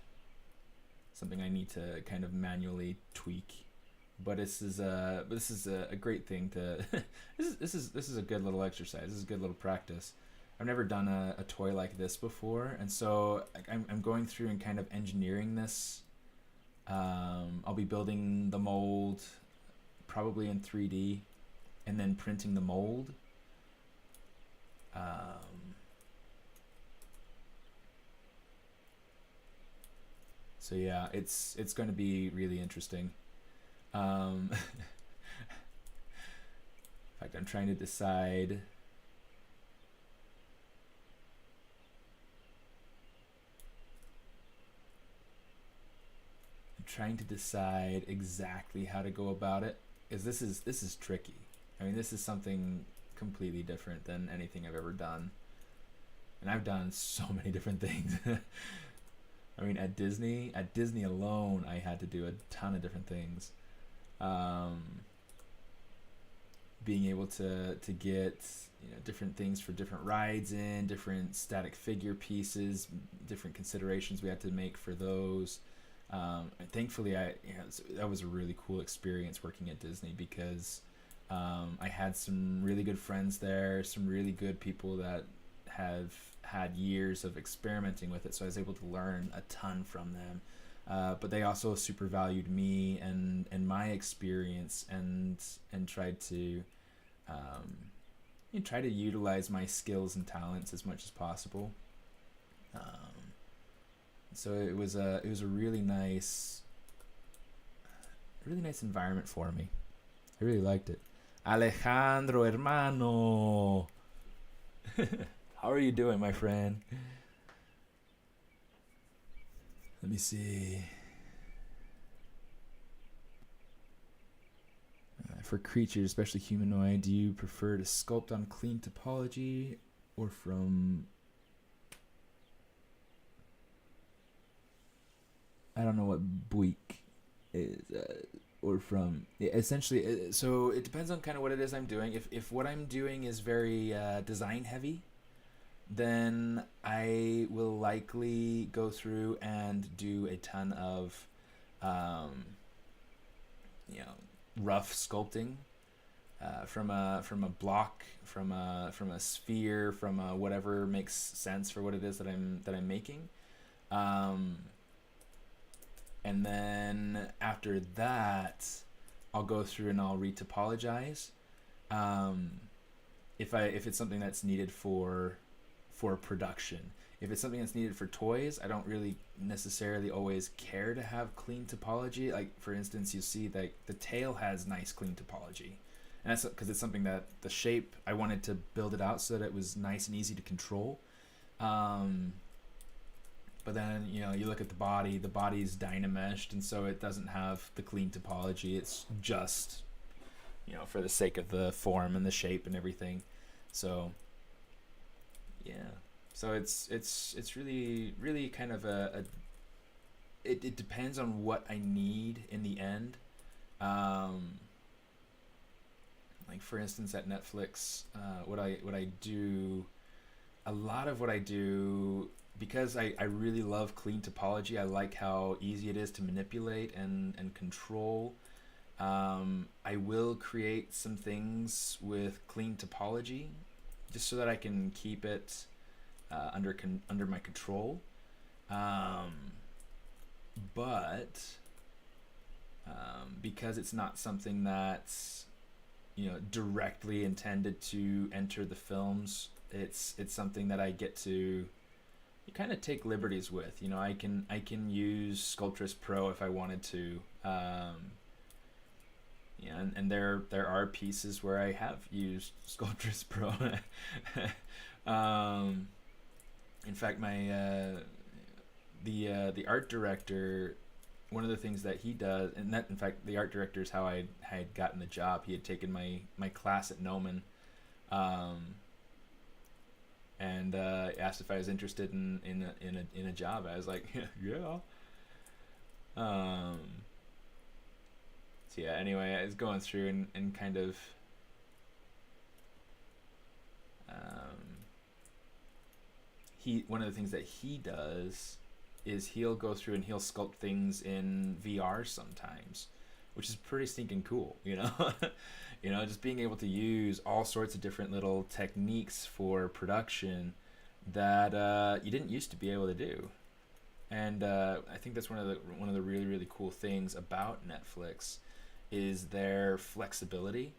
something I need to kind of manually tweak. But this is a great thing to this is a good little exercise. This is a good little practice. I've never done a toy like this before, and so I'm going through and kind of engineering this. I'll be building the mold probably in 3D and then printing the mold. So yeah, it's going to be really interesting. In fact, I'm trying to decide exactly how to go about it, because this is tricky. I mean, this is something completely different than anything I've ever done, and I've done so many different things. I mean, at Disney alone, I had to do a ton of different things. Being able to get different things for different rides in, different static figure pieces, different considerations we had to make for those. And thankfully, that was a really cool experience working at Disney, because I had some really good friends there, some really good people that have had years of experimenting with it, so I was able to learn a ton from them. But they also super valued me and my experience, and tried to try to utilize my skills and talents as much as possible. So it was a really nice environment for me. I really liked it. Alejandro, hermano. How are you doing, my friend? Let me see. For creatures, especially humanoid, do you prefer to sculpt on clean topology or from... I don't know what Buick is, or from... Essentially, so it depends on kind of what it is I'm doing. If what I'm doing is very design heavy, then I will likely go through and do a ton of rough sculpting from a block, from a sphere, from a whatever makes sense for what it is that I'm making. And then after that, I'll go through and I'll retopologize. If it's something that's needed for production. If it's something that's needed for toys, I don't really necessarily always care to have clean topology. Like, for instance, you see that the tail has nice clean topology, and that's because it's something that the shape, I wanted to build it out so that it was nice and easy to control. But then you look at the body's dynameshed, and so it doesn't have the clean topology. It's just for the sake of the form and the shape and everything. So yeah, so it's really, really kind of it depends on what I need in the end. Like, for instance, at Netflix, what I do, a lot of what I do, because I really love clean topology. I like how easy it is to manipulate and control. I will create some things with clean topology, just so that I can keep it under my control. But because it's not something that's directly intended to enter the films, it's something that I get to kind of take liberties with. I can use Sculptress Pro if I wanted to. And there are pieces where I have used Sculptress Pro. In fact, my the art director, one of the things that he does, and that, in fact, the art director is how I had gotten the job. He had taken my class at Noman, and asked if I was interested in a job. I was like, yeah. So yeah, anyway, I was going through and kind of one of the things that he does is he'll go through and he'll sculpt things in VR sometimes, which is pretty stinking cool, you know. You know, just being able to use all sorts of different little techniques for production that you didn't used to be able to do. And I think that's one of the really really cool things about Netflix is their flexibility,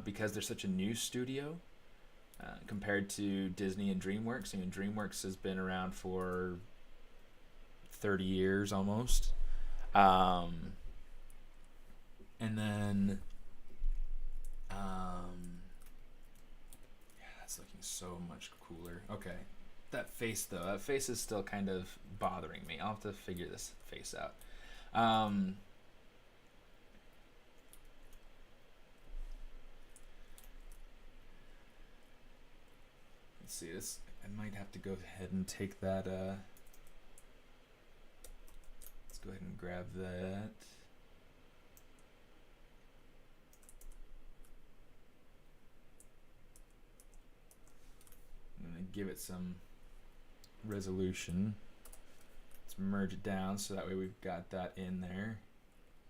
because they're such a new studio compared to Disney and DreamWorks. I mean, DreamWorks has been around for 30 years almost, and then yeah, that's looking so much cooler. Okay, that face though, that face is still kind of bothering me. I'll have to figure this face out. Let's see this. I might have to go ahead and take that. Let's go ahead and grab that. I'm gonna give it some resolution. Let's merge it down so that way we've got that in there.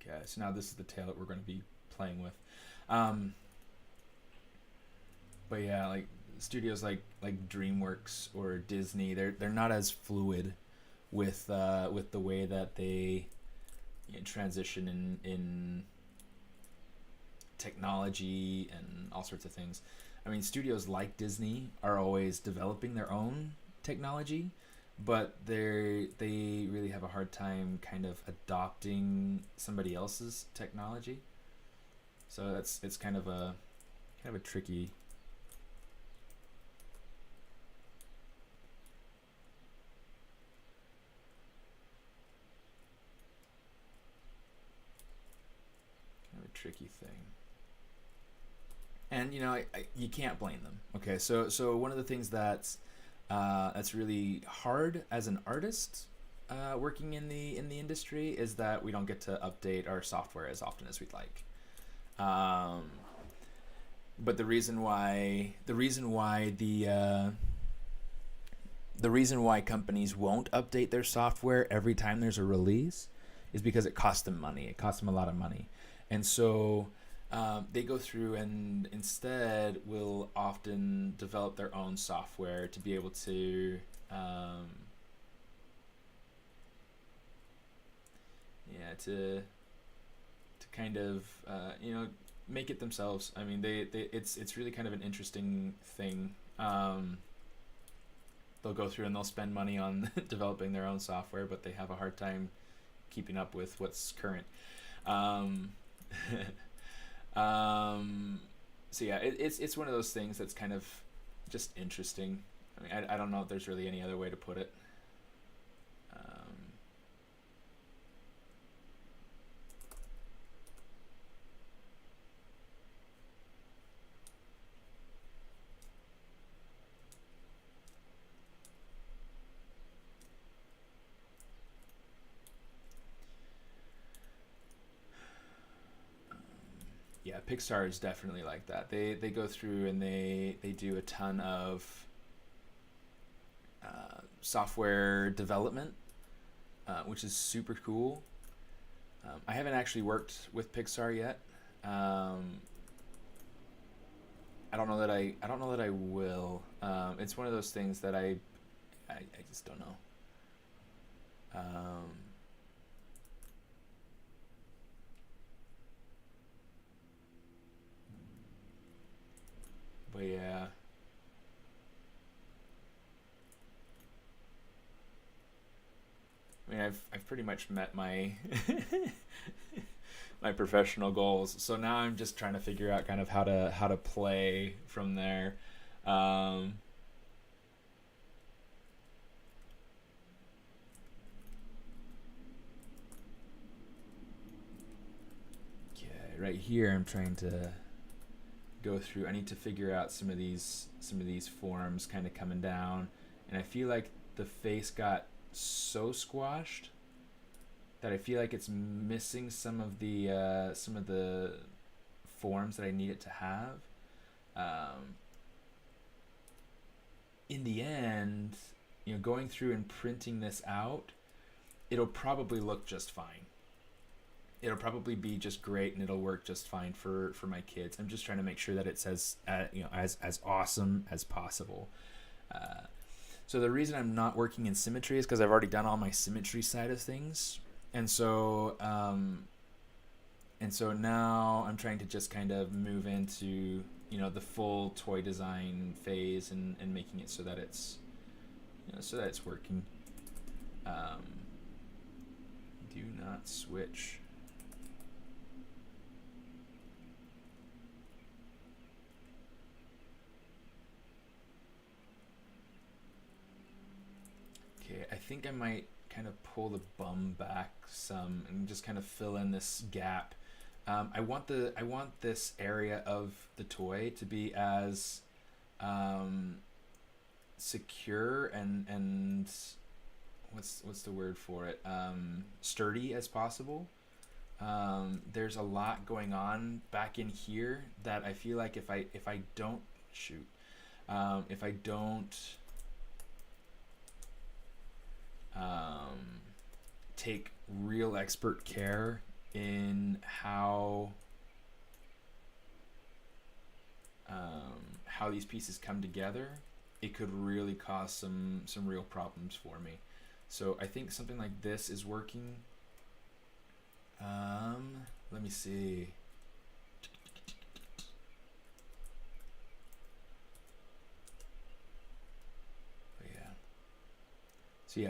Okay, so now this is the tail that we're going to be playing with. But yeah, like studios like DreamWorks or Disney, they're not as fluid with the way that they, you know, transition in technology and all sorts of things. I mean, studios like Disney are always developing their own technology, but they really have a hard time kind of adopting somebody else's technology. So it's kind of a tricky. Tricky thing. And you know, you can't blame them. Okay, so one of the things that's really hard as an artist working in the industry is that we don't get to update our software as often as we'd like. But the reason why companies won't update their software every time there's a release is because it costs them money. It costs them a lot of money. And so they go through and instead will often develop their own software to be able to to kind of you know, make it themselves. I mean, it's really kind of an interesting thing. They'll go through and they'll spend money on developing their own software, but they have a hard time keeping up with what's current. So yeah, it's one of those things that's kind of just interesting. I mean, I don't know if there's really any other way to put it. Yeah, Pixar is definitely like that. They go through and they do a ton of software development, which is super cool. I haven't actually worked with Pixar yet. I don't know that I will. It's one of those things that I just don't know. But yeah. I mean, I've pretty much met my my professional goals. So now I'm just trying to figure out kind of how to play from there. Okay, right here I'm trying to go through. I need to figure out some of these forms kind of coming down, and I feel like the face got so squashed that I feel like it's missing some of the forms that I need it to have. In the end, going through and printing this out, it'll probably look just fine. It'll probably be just great, and it'll work just fine for my kids. I'm just trying to make sure that it's as awesome as possible. So the reason I'm not working in symmetry is because I've already done all my symmetry side of things, and so now I'm trying to just kind of move into the full toy design phase and making it so that it's working. Do not switch. Okay, I think I might kind of pull the bum back some and just kind of fill in this gap. I want this area of the toy to be as secure and what's the word for it? Sturdy as possible. There's a lot going on back in here that I feel like if I don't take real expert care in how these pieces come together, it could really cause some real problems for me. So I think something like this is working. Let me see.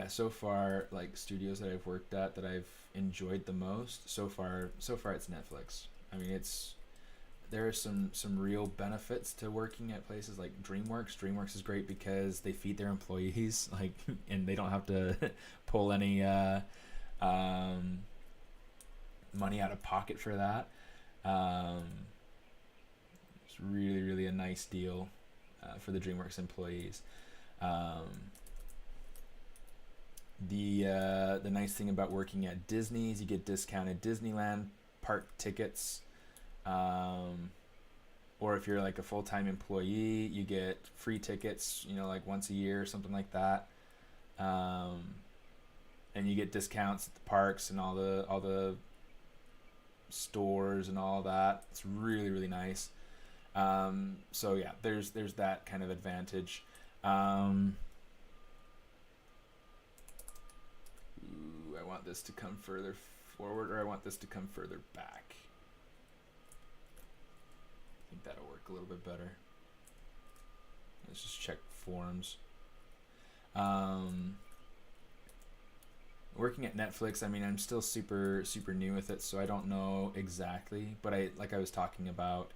So far, like studios that I've worked at that I've enjoyed the most so far it's Netflix. I mean, there are some real benefits to working at places like DreamWorks. DreamWorks is great because they feed their employees, and they don't have to pull any money out of pocket for that. It's really, really a nice deal for the DreamWorks employees. The nice thing about working at Disney is you get discounted Disneyland park tickets, or if you're like a full-time employee, you get free tickets, like once a year or something like that, and you get discounts at the parks and all the stores and all that. It's really, really nice. So yeah, there's that kind of advantage. I want this to come further forward, or I want this to come further back. I think that'll work a little bit better. Let's just check forms. Working at Netflix, I mean, I'm still super new with it, so I don't know exactly, but like I was talking about,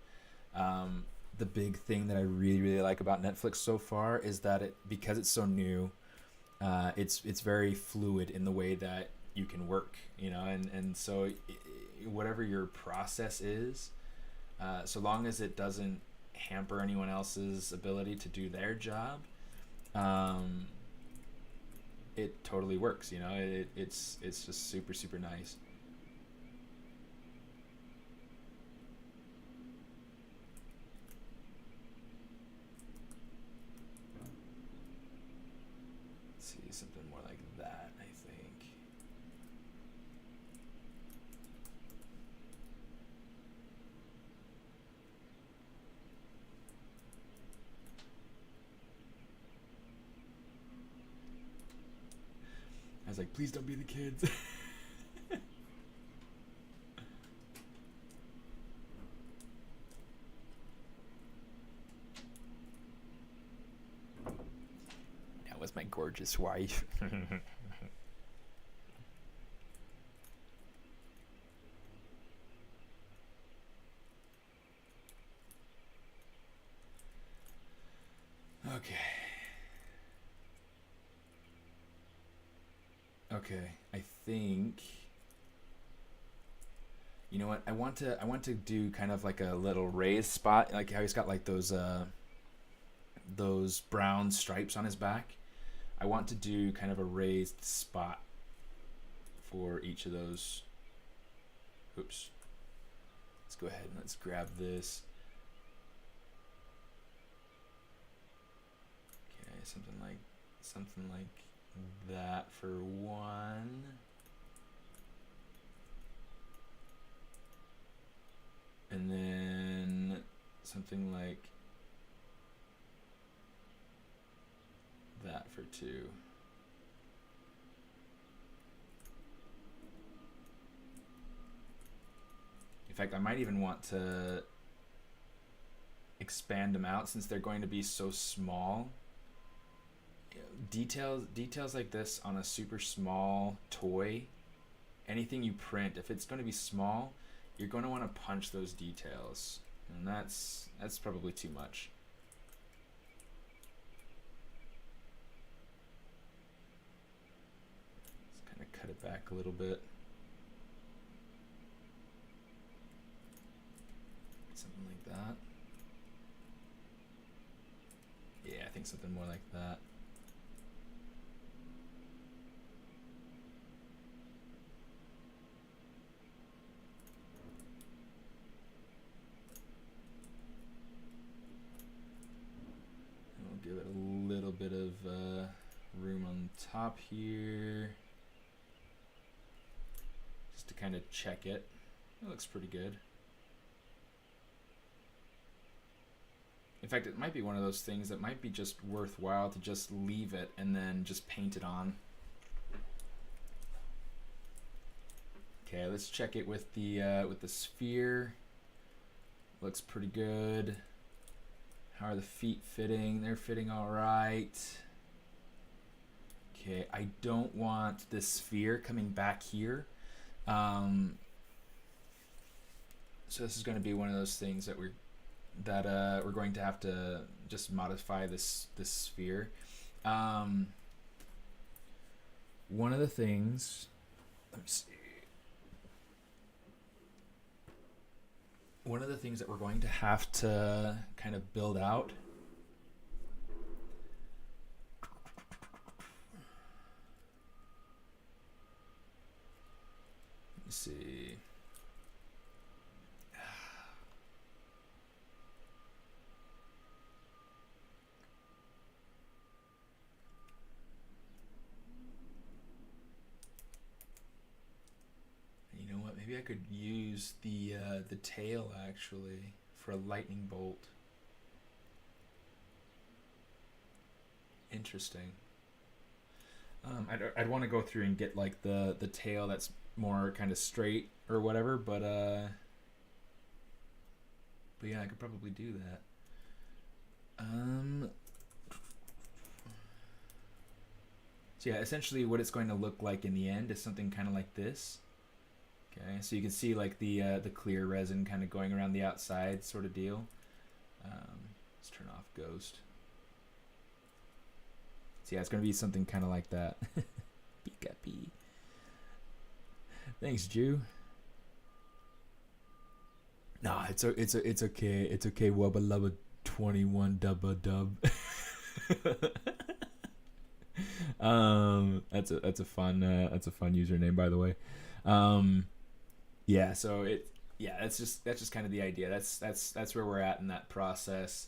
the big thing that I really, really like about Netflix so far is that because it's so new, it's very fluid in the way that you can work, and so whatever your process is, so long as it doesn't hamper anyone else's ability to do their job, it totally works. It's just super nice. Something more like that, I think. I was like, please don't be the kids. Was my gorgeous wife. Okay, I think, you know what, I want to do kind of like a little raised spot, like how he's got like those brown stripes on his back. I want to do kind of a raised spot for each of those. Oops. Let's go ahead and let's grab this. Okay, something like something like that for one. And then something like that for two. In fact, I might even want to expand them out since they're going to be so small. Details like this on a super small toy, anything you print, if it's going to be small, you're going to want to punch those details, and that's probably too much. Let's kind of cut it back a little bit. Something like that. Yeah, I think something more like that. Give it a little bit of room on top here, just to kind of check it. It looks pretty good. In fact, it might be one of those things that might be just worthwhile to just leave it and then just paint it on. Okay, let's check it with the sphere. Looks pretty good. How are the feet fitting? They're fitting all right. Okay, I don't want this sphere coming back here. So this is going to be one of those things that we're going to have to just modify this sphere. One of the things, let me see. One of the things that we're going to have to kind of build out let me see. You know what? Maybe I could use the tail actually for a lightning bolt. Interesting. I'd want to go through and get like the tail that's more kind of straight or whatever, but yeah, I could probably do that. So yeah, essentially what it's going to look like in the end is something kind of like this. Okay, so you can see like the clear resin kind of going around the outside sort of deal. Let's turn off ghost. So yeah, it's going to be something kind of like that. Pika-pee. Thanks, Jew. Nah, it's okay. It's okay. Wubba lubba 21 dubba dub. That's a fun username, by the way. Yeah, so that's just kind of the idea. That's where we're at in that process.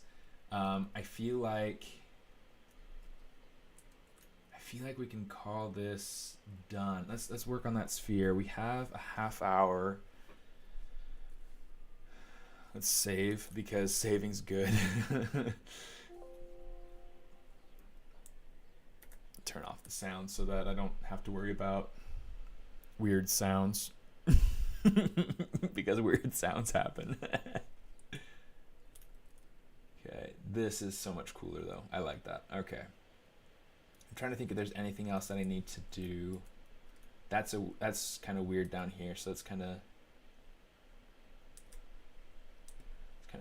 I feel like we can call this done. Let's work on that sphere. We have a half hour. Let's save because saving's good. Turn off the sound so that I don't have to worry about weird sounds. Because weird sounds happen. Okay, this is so much cooler though. I like that. Okay. I'm trying to think if there's anything else that I need to do. That's kind of weird down here, so let's kind of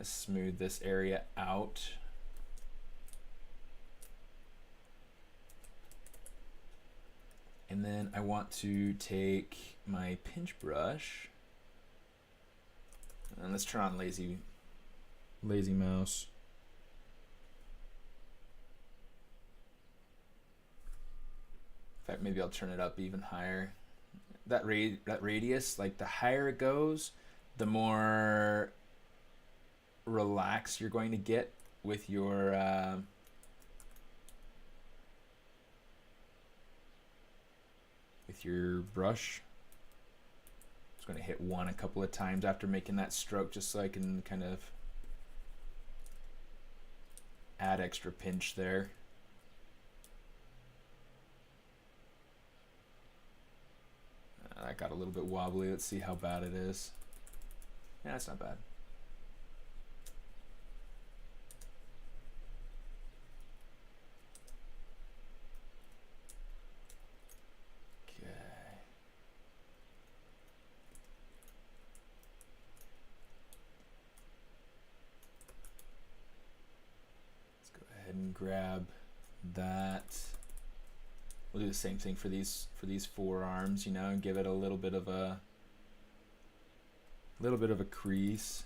smooth this area out. And then I want to take my pinch brush and let's turn on lazy mouse. In fact, maybe I'll turn it up even higher. That radius, like the higher it goes, the more relaxed you're going to get with your with your brush. Just going to hit 1 a couple of times after making that stroke, just so I can kind of add extra pinch there. That got a little bit wobbly. Let's see how bad it is. Yeah, it's not bad. Okay. Let's go ahead and grab that. We'll do the same thing for these forearms, you know, and give it a little bit of a crease.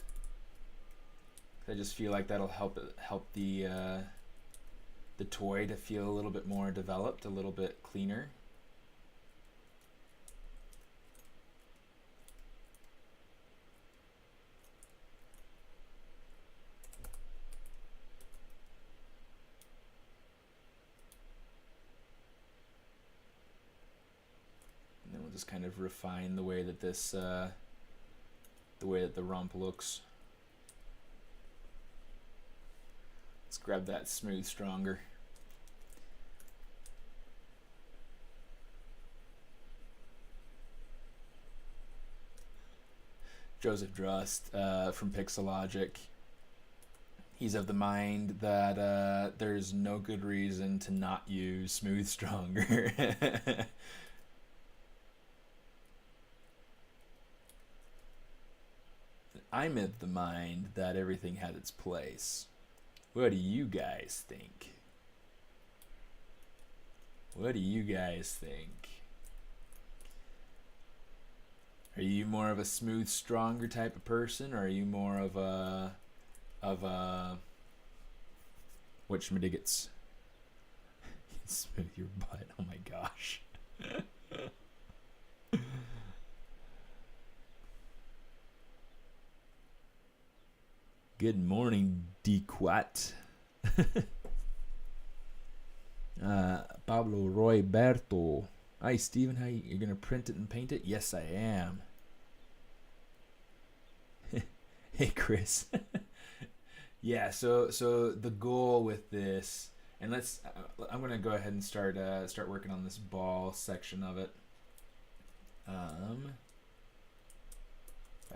I just feel like that'll help the toy to feel a little bit more developed, a little bit cleaner. Just kind of refine the way that this, the way that the rump looks. Let's grab that smooth stronger. Joseph Drust from Pixologic. He's of the mind that there's no good reason to not use smooth stronger. I'm of the mind that everything had its place. What do you guys think? What do you guys think? Are you more of a smooth, stronger type of person, or are you more of a whatchamadiggits? Smooth your butt. Oh my gosh. Good morning, Dequat. Pablo Royberto. Hi, Steven. How you're gonna print it and paint it? Yes, I am. Hey, Chris. Yeah. So the goal with this, and I'm gonna go ahead and start working on this ball section of it. Right,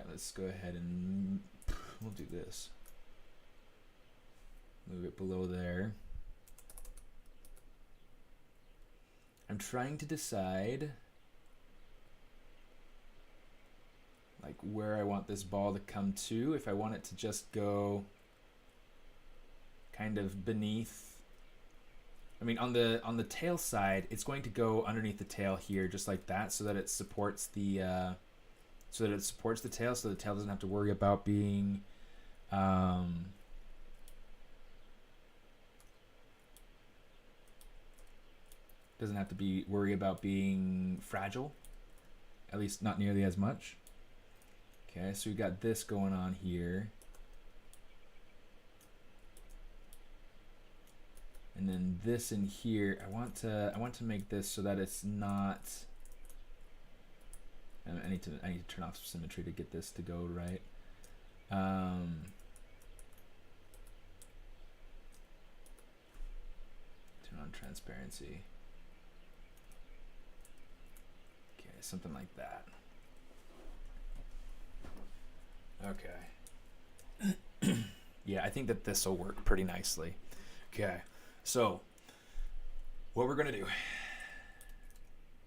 let's go ahead and we'll do this. Move it below there. I'm trying to decide like where I want this ball to come to. If I want it to just go kind of beneath. I mean, on the tail side, it's going to go underneath the tail here, just like that, so that it supports the tail, so the tail doesn't have to worry about being fragile, at least not nearly as much. Okay, so we got this going on here, and then this in here. I want to make this so that it's not. I need to turn off symmetry to get this to go right. Turn on transparency. Okay, something like that. Okay. Yeah, I think that this will work pretty nicely. Okay, so what we're gonna do,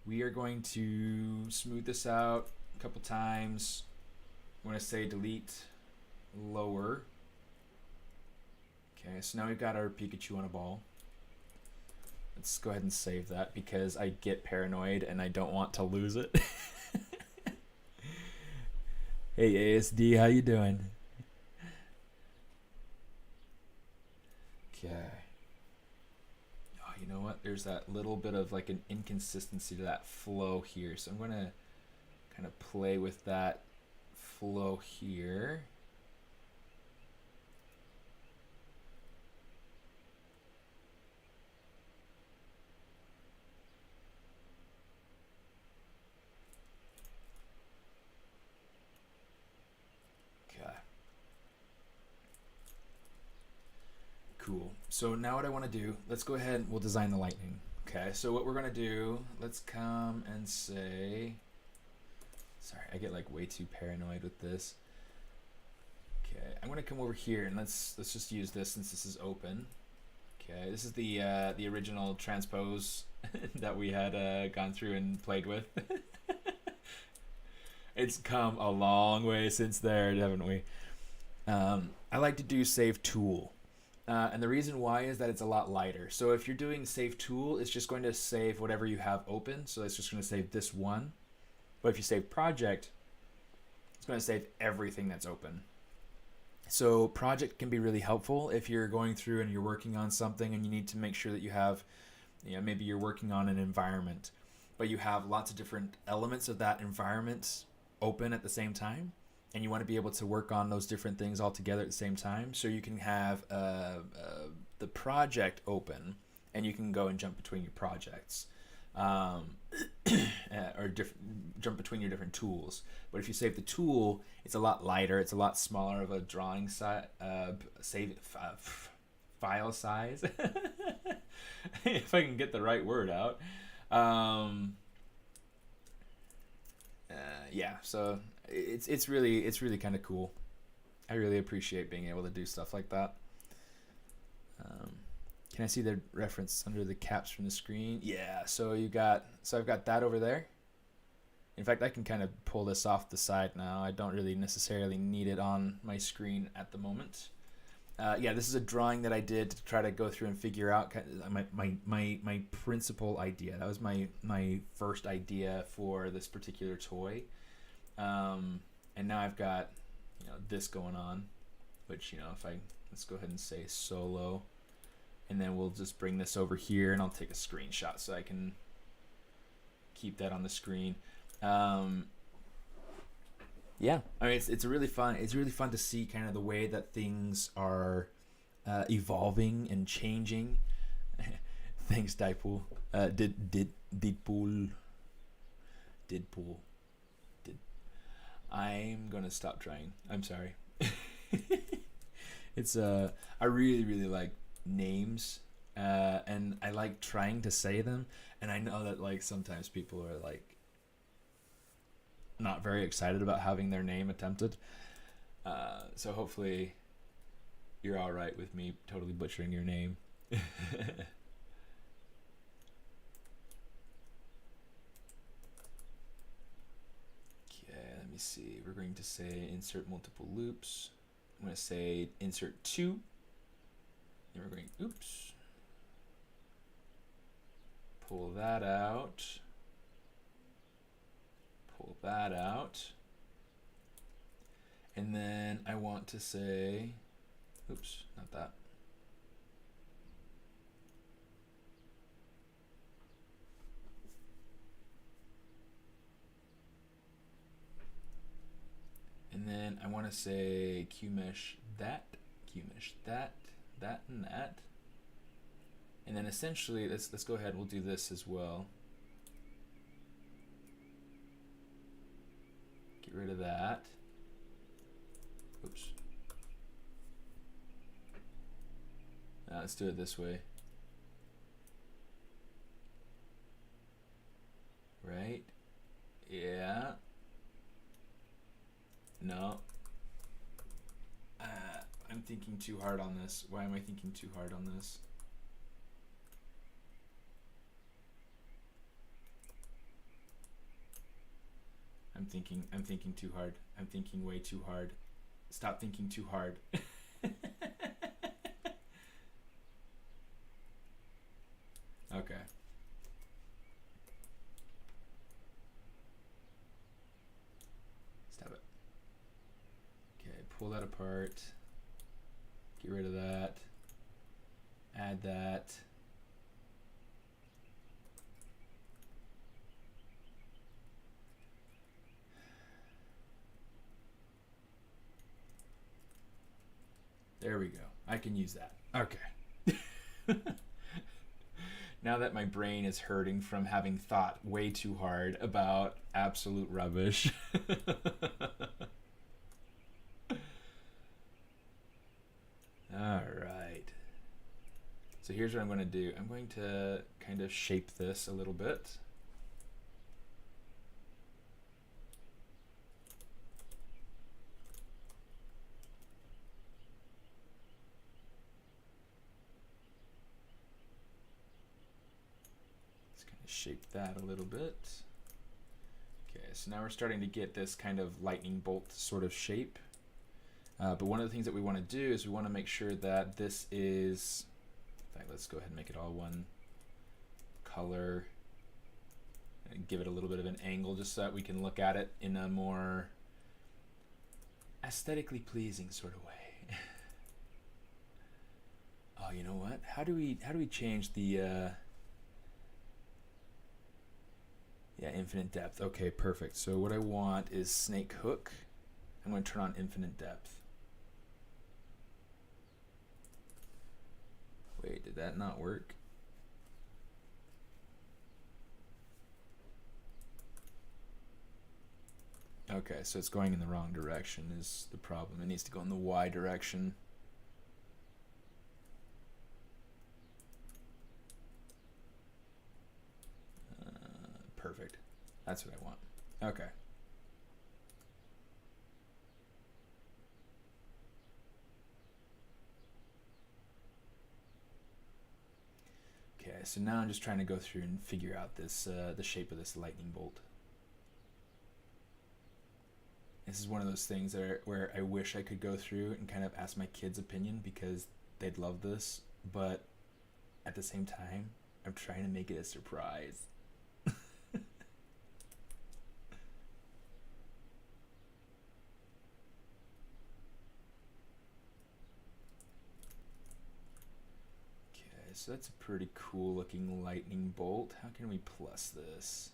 we are going to smooth this out a couple times. I'm gonna say delete lower. Okay, so now we've got our Pikachu on a ball. Let's go ahead and save that because I get paranoid and I don't want to lose it. Hey ASD, how you doing? Okay. Oh, you know what? There's that little bit of like an inconsistency to that flow here. So I'm going to kind of play with that flow here. Cool. So now what I want to do, let's go ahead and we'll design the lightning. Okay, so what we're going to do, let's come and say, sorry, I get like way too paranoid with this. Okay, I'm going to come over here and let's just use this since this is open. Okay, this is the original transpose that we had gone through and played with. It's come a long way since there, haven't we? I like to do save tool. And the reason why is that it's a lot lighter. So if you're doing save tool, it's just going to save whatever you have open. So it's just going to save this one. But if you save project, it's going to save everything that's open. So project can be really helpful if you're going through and you're working on something and you need to make sure that you have, maybe you're working on an environment, but you have lots of different elements of that environment open at the same time. And you want to be able to work on those different things all together at the same time. So you can have the project open and you can go and jump between your projects or jump between your different tools. But if you save the tool, it's a lot lighter. It's a lot smaller of a drawing size, file size. If I can get the right word out. Yeah, so it's really kind of cool. I really appreciate being able to do stuff like that. Can I see the reference under the caps from the screen? Yeah, so I've got that over there. In fact, I can kind of pull this off the side now. I don't really necessarily need it on my screen at the moment. Yeah, this is a drawing that I did to try to go through and figure out my principal idea. That was my first idea for this particular toy. And now I've got this going on, which let's go ahead and say solo, and then we'll just bring this over here and I'll take a screenshot so I can keep that on the screen. Yeah, I mean it's really fun to see kind of the way that things are evolving and changing. Thanks, Deadpool. Deadpool. I'm gonna stop trying. I'm sorry. It's I really like names, and I like trying to say them, and I know that like sometimes people are like not very excited about having their name attempted. So hopefully you're all right with me totally butchering your name. Let me see. We're going to say insert multiple loops. I'm going to say insert 2. And we're going, oops. Pull that out. Pull that out. And then I want to say, oops, not that. And then I want to say QMesh that, that, and that. And then essentially, let's go ahead and we'll do this as well. Get rid of that. Oops. Let's do it this way. Right? Yeah. No. I'm thinking too hard on this. Why am I thinking too hard on this? I'm thinking too hard. I'm thinking way too hard. Stop thinking too hard. Okay. Stop it. Okay, pull that apart. Get rid of that. Add that. There we go. I can use that. Okay. Now that my brain is hurting from having thought way too hard about absolute rubbish. All right. So here's what I'm going to do. I'm going to kind of shape this a little bit. Let's kind of shape that a little bit. Okay, so now we're starting to get this kind of lightning bolt sort of shape. But one of the things that we want to do is we want to make sure that this is, in fact, let's go ahead and make it all one color and give it a little bit of an angle just so that we can look at it in a more aesthetically pleasing sort of way. Oh, you know what? How do we change the yeah, infinite depth. Okay, perfect. So what I want is snake hook. I'm going to turn on infinite depth. Wait, did that not work? Okay, so it's going in the wrong direction is the problem. It needs to go in the Y direction. Perfect. That's what I want. Okay. Okay, so now I'm just trying to go through and figure out this the shape of this lightning bolt. This is one of those things where I wish I could go through and kind of ask my kids' opinion because they'd love this, but at the same time, I'm trying to make it a surprise. So that's a pretty cool looking lightning bolt. How can we plus this?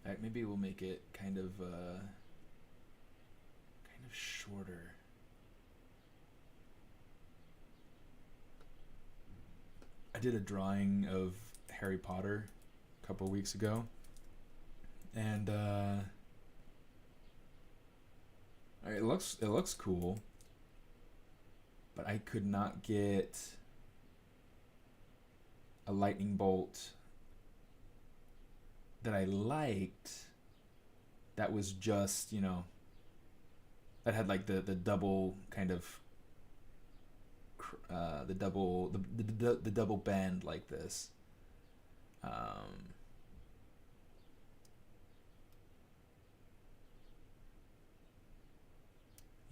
In fact, maybe we'll make it kind of shorter. I did a drawing of Harry Potter a couple weeks ago, and it looks cool, but I could not get a lightning bolt that I liked that was just, you know, that had like the double kind of the double bend like this. You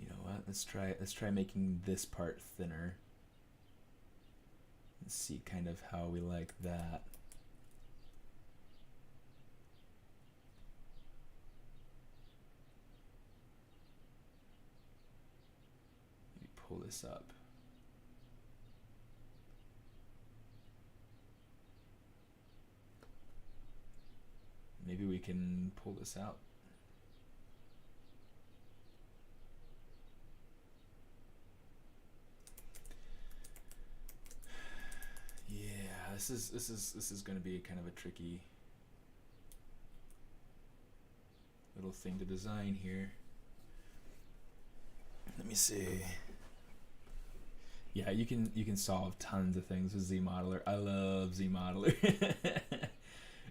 know what? Let's try making this part thinner. Let's see kind of how we like that. Pull this up. Maybe we can pull this out. Yeah, this is going to be kind of a tricky little thing to design here. Let me see. Yeah, you can solve tons of things with ZModeler. I love ZModeler.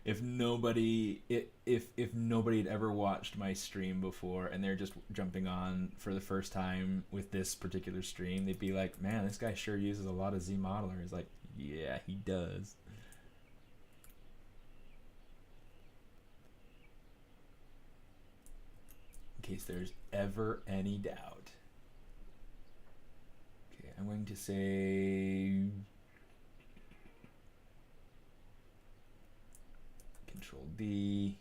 If nobody had ever watched my stream before and they're just jumping on for the first time with this particular stream, they'd be like, "Man, this guy sure uses a lot of ZModeler." It's like, yeah, he does. In case there's ever any doubt. I'm going to say Control D.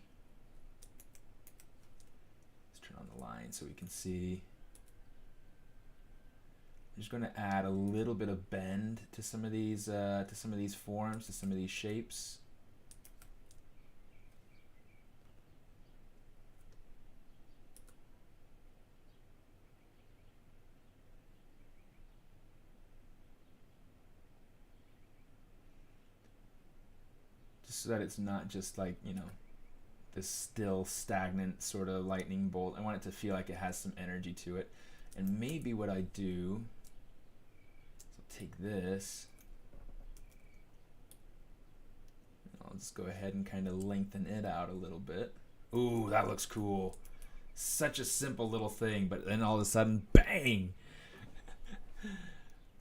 Let's turn on the line so we can see. I'm just going to add a little bit of bend to some of these forms, to some of these shapes. just so that it's not just like, you know, this still stagnant sort of lightning bolt. I want it to feel like it has some energy to it. And maybe what I do is I'll take this, and I'll just go ahead and kind of lengthen it out a little bit. Ooh, that looks cool. Such a simple little thing, but then all of a sudden, bang!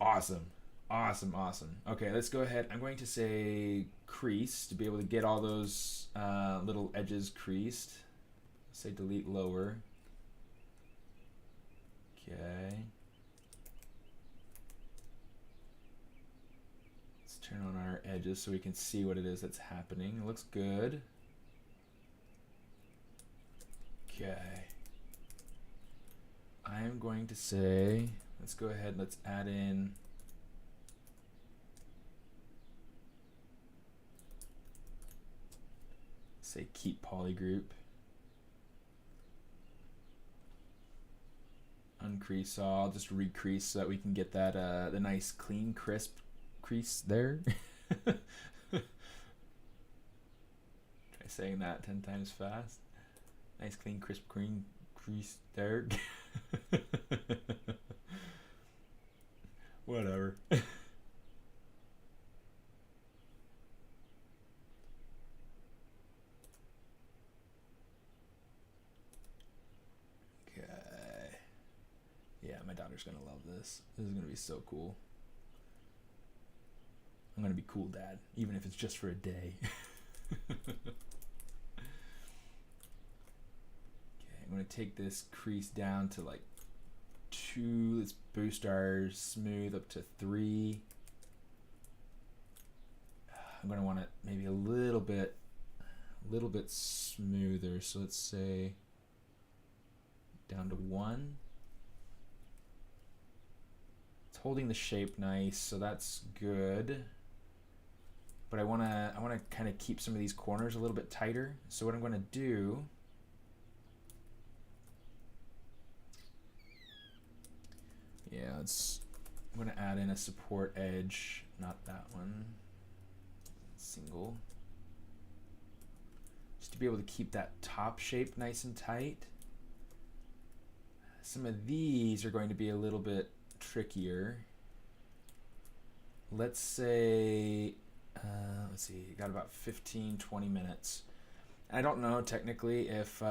Awesome. Awesome, awesome. Okay, let's go ahead. I'm going to say crease to be able to get all those little edges creased. Say delete lower. Okay. Let's turn on our edges so we can see what it is that's happening. It looks good. Okay. I am going to say, let's go ahead, let's add in say keep polygroup, uncrease all, just recrease so that we can get that the nice clean crisp crease there. Try saying that 10 times fast. Nice clean crisp green crease there. Whatever. Yeah, my daughter's gonna love this. This is gonna be so cool. I'm gonna be cool dad, even if it's just for a day. Okay, I'm gonna take this crease down to like 2. Let's boost our smooth up to 3. I'm gonna want it maybe a little bit smoother. So let's say down to 1. It's holding the shape nice, so that's good. But I wanna kind of keep some of these corners a little bit tighter. So what I'm gonna do, yeah, I'm gonna add in a support edge, not that one, single, just to be able to keep that top shape nice and tight. Some of these are going to be a little bit trickier. Let's say, let's see, got about 15-20 minutes. I don't know technically if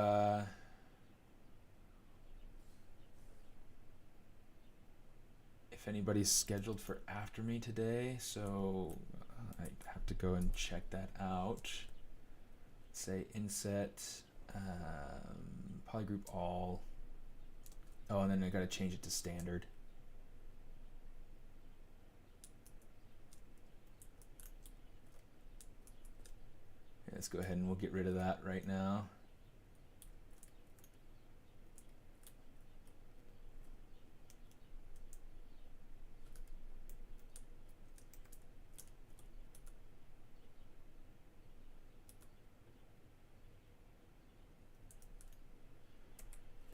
anybody's scheduled for after me today, so I have to go and check that out. Say inset, polygroup all. Oh, and then I gotta change it to standard. Okay, let's go ahead and we'll get rid of that right now.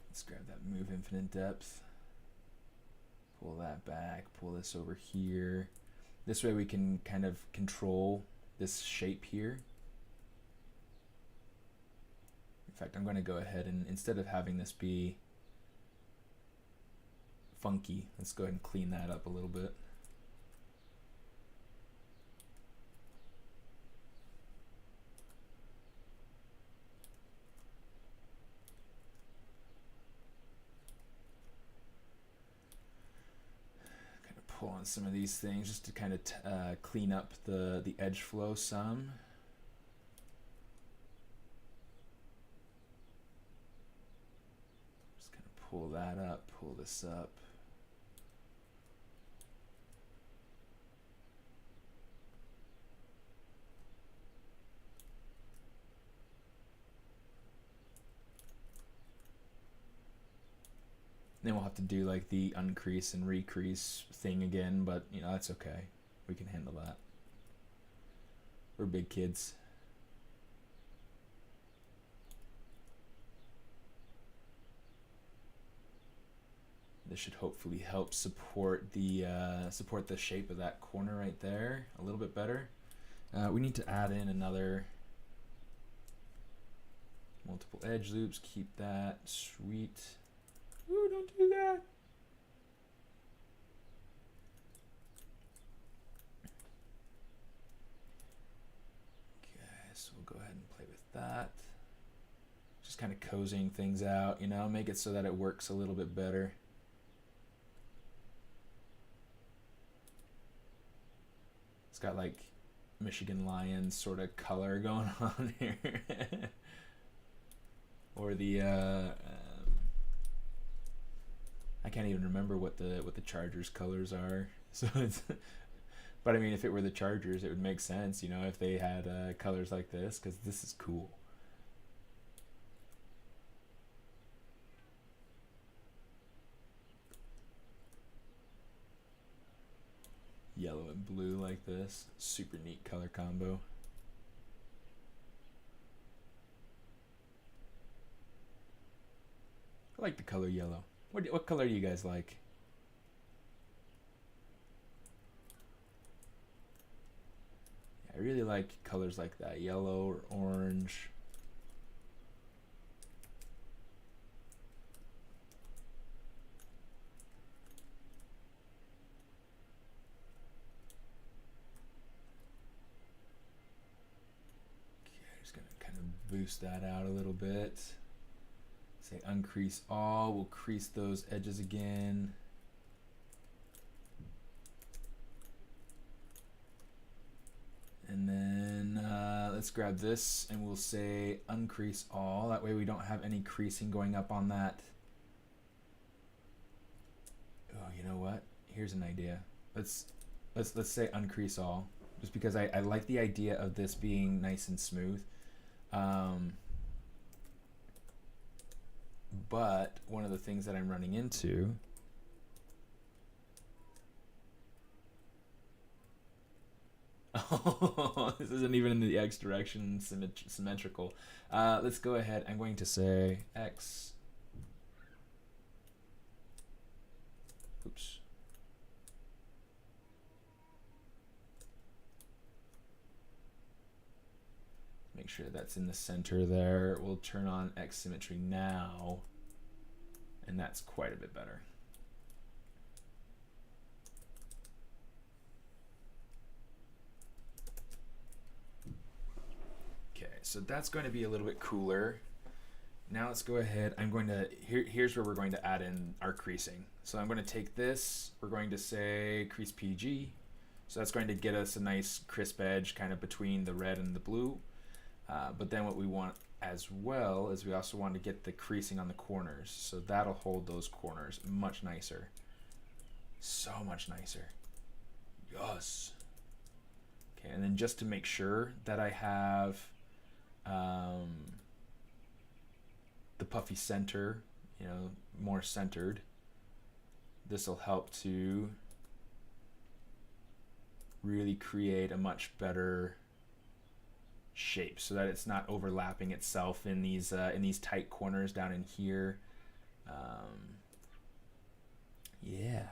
Let's grab that move infinite depth, pull that back, pull this over here. This way we can kind of control this shape here. In fact, I'm going to go ahead and instead of having this be funky, let's go ahead and clean that up a little bit. Pull on some of these things just to kind of clean up the edge flow some. Just kind of pull that up, pull this up. Then we'll have to do like the uncrease and recrease thing again, but you know, that's okay. We can handle that. We're big kids. This should hopefully help support the shape of that corner right there a little bit better. We need to add in another multiple edge loops. Keep that. Sweet. Ooh, don't do that. Okay, so we'll go ahead and play with that. Just kind of cozying things out, you know, make it so that it works a little bit better. It's got like Michigan Lions sort of color going on here. Or the I can't even remember what the Chargers colors are. So it's but I mean, if it were the Chargers, it would make sense, you know, if they had colors like this, because this is cool. Yellow and blue like this. Super neat color combo. I like the color yellow. What color do you guys like? I really like colors like that, yellow or orange. Okay, just gonna kind of boost that out a little bit. Say uncrease all, we'll crease those edges again. And then let's grab this and we'll say uncrease all. That way we don't have any creasing going up on that. Oh, you know what? Here's an idea. Let's say uncrease all, just because I like the idea of this being nice and smooth. But one of the things that I'm running into oh, this isn't even in the X direction symmetrical. Let's go ahead. I'm going to say X. Oops. Make sure that's in the center there. We'll turn on X symmetry now, and that's quite a bit better. Okay, so that's going to be a little bit cooler. Now let's go ahead. I'm going to, here's where we're going to add in our creasing. So I'm going to take this, we're going to say crease PG. So that's going to get us a nice crisp edge kind of between the red and the blue. But then what we want as well is we also want to get the creasing on the corners. So that'll hold those corners much nicer. So much nicer. Yes. Okay, and then just to make sure that I have the puffy center, you know, more centered, this will help to really create a much better shape so that it's not overlapping itself in these tight corners down in here. Yeah.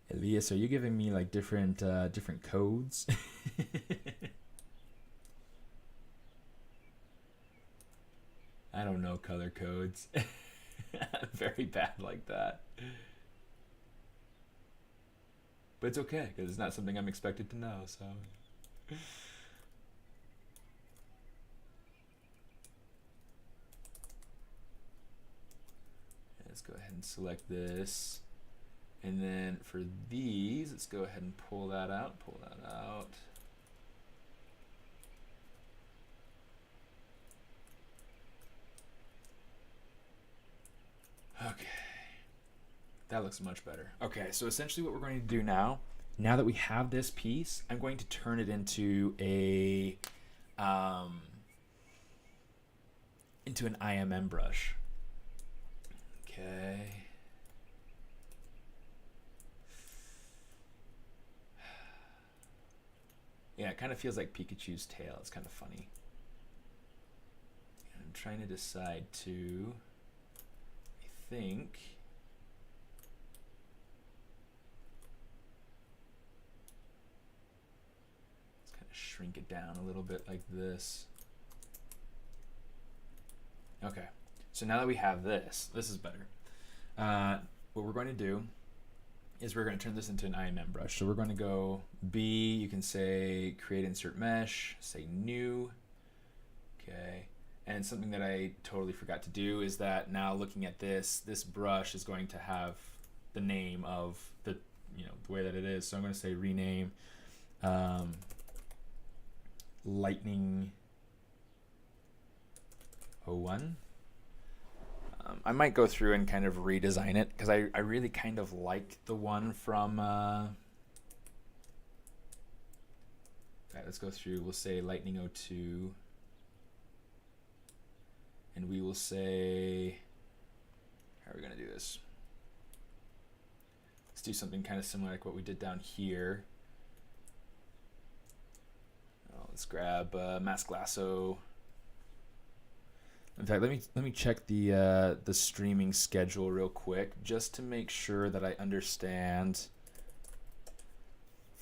Elias, are you giving me like different codes? I don't know color codes. I'm very bad like that. But it's okay, because it's not something I'm expected to know, so. Let's go ahead and select this. And then for these, let's go ahead and pull that out, Okay, that looks much better. Okay, so essentially what we're going to do now that we have this piece, I'm going to turn it into a into an IMM brush. Okay. Yeah, it kind of feels like Pikachu's tail. It's kind of funny. trying to decide to, I think, let's kind of shrink it down a little bit like this. Okay, so now that we have this, this is better. What we're going to do is we're going to turn this into an IMM brush. So we're going to go B, you can say create insert mesh, say new. Okay, and something that I totally forgot to do is that now looking at this, this brush is going to have the name of the, the way that it is. So I'm going to say rename Lightning 01. I might go through and kind of redesign it because I really kind of like the one from, okay, let's go through, we'll say Lightning 02, and we will say, how are we gonna do this? Let's do something kind of similar like what we did down here. Oh, let's grab Mask Lasso. In fact, let me check the streaming schedule real quick just to make sure that I understand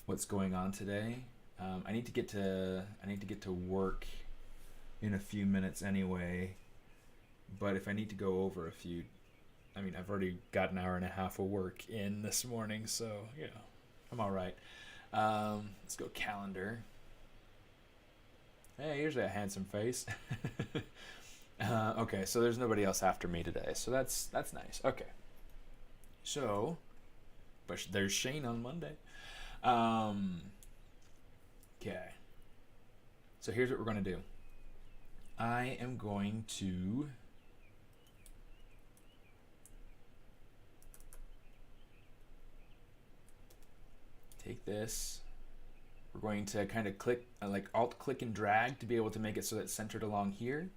what's going on today. I need to get to work in a few minutes anyway. But if I need to go over a few, I mean, I've already got an hour and a half of work in this morning, so I'm all right. Let's go calendar. Hey, here's a handsome face. Okay, so there's nobody else after me today, so that's nice. Okay, so but there's Shane on Monday. Okay, so here's what we're going to do. I am going to take this. We're going to kind of click, like alt click and drag to be able to make it so that it's centered along here.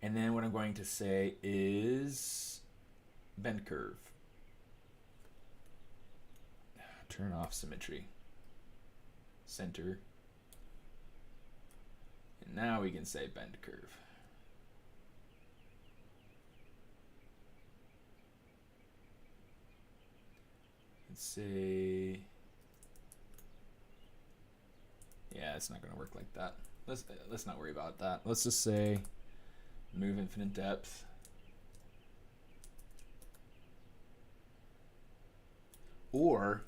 And then what I'm going to say is bend curve. Turn off symmetry. Center. And now we can say bend curve. Let's say, yeah, it's not going to work like that. Let's not worry about that. Let's just say move infinite depth. Or,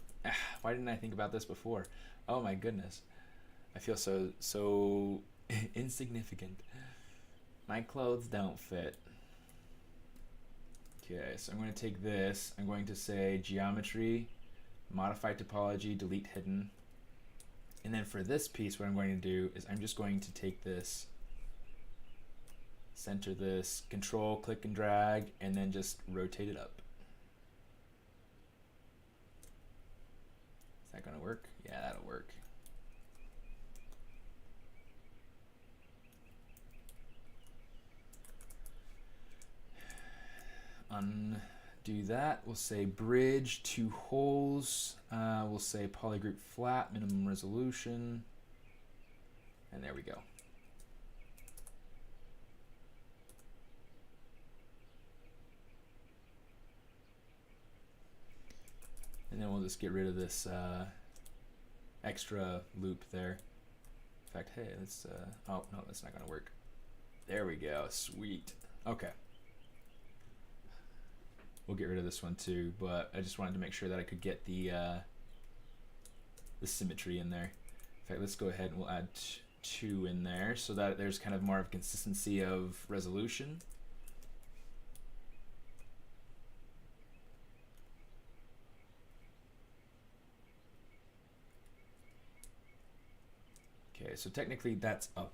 why didn't I think about this before? Oh my goodness. I feel so insignificant. My clothes don't fit. Okay, so I'm going to take this. I'm going to say geometry, modify topology, delete hidden. And then for this piece, what I'm going to do is I'm just going to take this, center this, control, click and drag, and then just rotate it up. Is that going to work? Yeah, that'll work. Undo that. We'll say bridge, 2 holes. We'll say polygroup flat, minimum resolution. And there we go. And then we'll just get rid of this extra loop there. In fact, hey, let's, oh no, that's not gonna work. There we go, sweet. Okay. We'll get rid of this one too, but I just wanted to make sure that I could get the symmetry in there. In fact, let's go ahead and we'll add 2 in there so that there's kind of more of consistency of resolution. Okay, so technically that's up.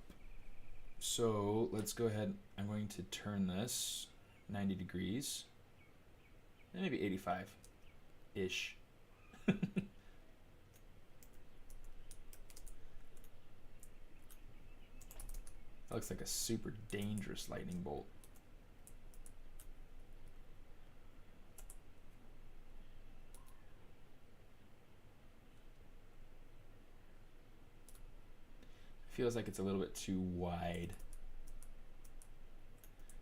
So let's go ahead. I'm going to turn this 90 degrees. And maybe 85-ish. That looks like a super dangerous lightning bolt. Feels like it's a little bit too wide.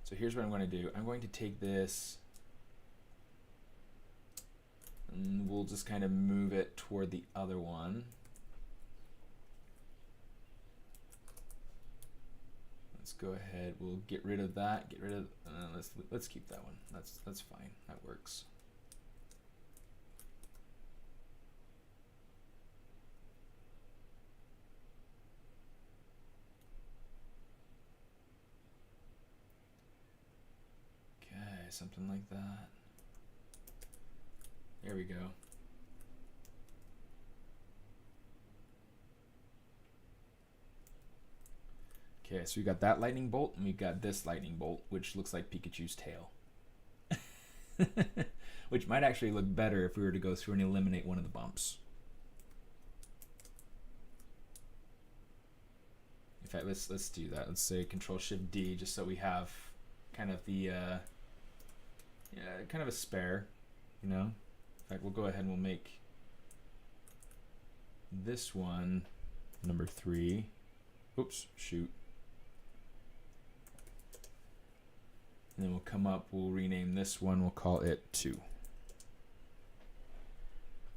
So here's what I'm going to do. I'm going to take this and we'll just kind of move it toward the other one. Let's go ahead. We'll get rid of that. Get rid of. Let's keep that one. That's fine. That works. Okay, something like that. There we go. Okay, so we got that lightning bolt, and we've got this lightning bolt, which looks like Pikachu's tail. Which might actually look better if we were to go through and eliminate one of the bumps. In fact, let's do that. Let's say Control-Shift-D, just so we have kind of the kind of a spare, you know. In fact, we'll go ahead and we'll make this one number 3. Oops, shoot. And then we'll come up, we'll rename this one, we'll call it 2.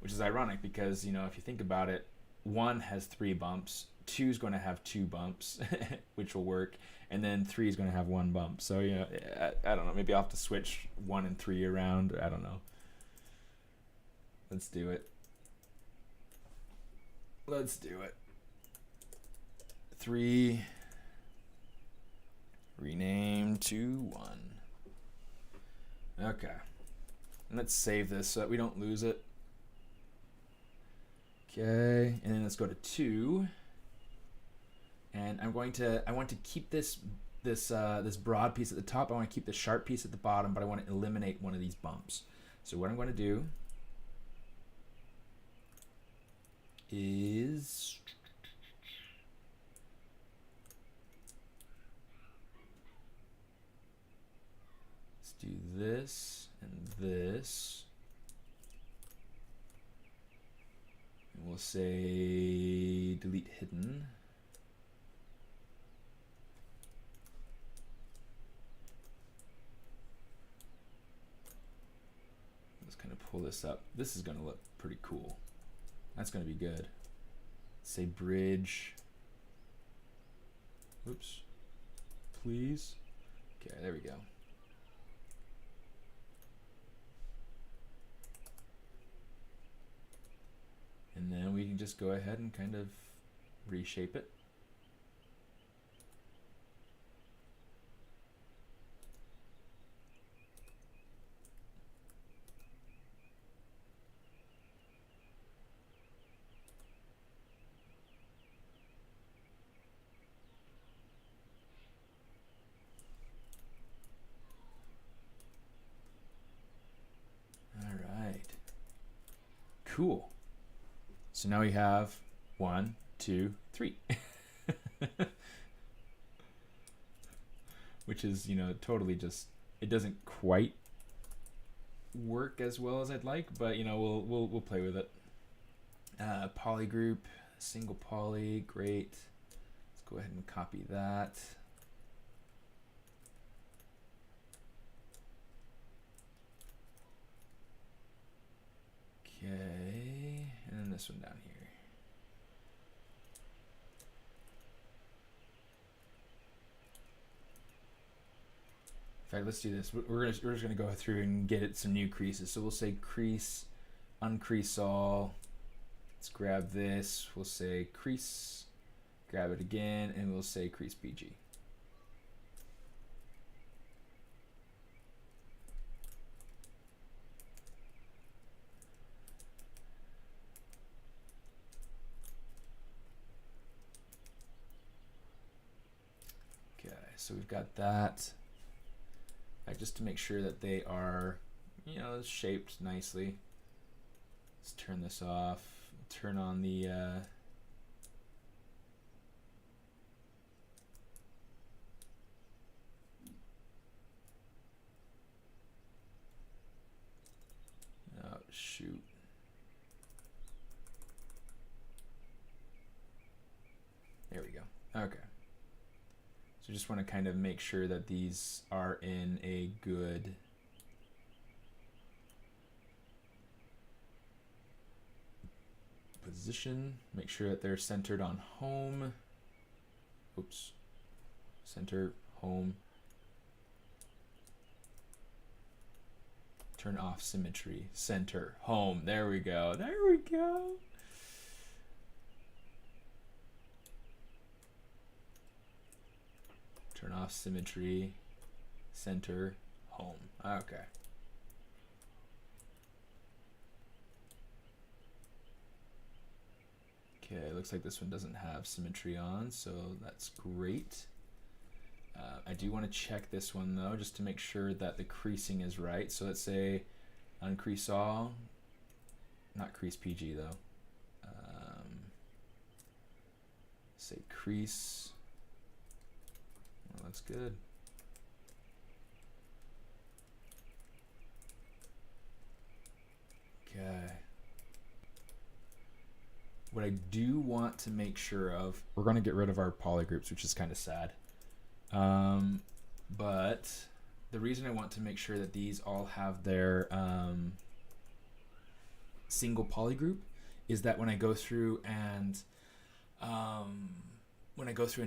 Which is ironic because, you know, if you think about it, 1 has 3 bumps, 2 is going to have 2 bumps, which will work, and then 3 is going to have 1 bump. So, you know, I don't know, maybe I'll have to switch 1 and 3 around, I don't know. Let's do it. Let's do it. 3, rename to 1. Okay. And let's save this so that we don't lose it. Okay, and then let's go to 2. And I want to keep this broad piece at the top. I want to keep the sharp piece at the bottom, but I want to eliminate one of these bumps. So what I'm going to do is do this and this, and we'll say delete hidden. Let's kind of pull this up. This is going to look pretty cool. That's going to be good. Say bridge. Oops. Please. Okay, there we go. And then we can just go ahead and kind of reshape it. All right. Cool. So now we have 1, 2, 3. Which is, you know, totally just, it doesn't quite work as well as I'd like, but you know, we'll play with it. Poly group, single poly, great. Let's go ahead and copy that. Okay, and then this one down here. In fact, let's do this. We're just gonna go through and get it some new creases. So we'll say crease, uncrease all. Let's grab this. We'll say crease, grab it again, and we'll say crease BG. So we've got that. Just to make sure that they are, you know, shaped nicely. Let's turn this off. Turn on the oh shoot. There we go. Okay. So So just want to kind of make sure that these are in a good position. Make sure that they're centered on home. Oops. Center, home. Turn off symmetry. Center, home. There we go. There we go. Turn off symmetry. Center, home. Okay. Okay, looks like this one doesn't have symmetry on, so that's great. I do want to check this one though, just to make sure that the creasing is right. So let's say uncrease all, not crease PG though. Say crease. Well, that's good. Okay. What I do want to make sure of, we're going to get rid of our polygroups, which is kind of sad. But the reason I want to make sure that these all have their single polygroup is that when I go through and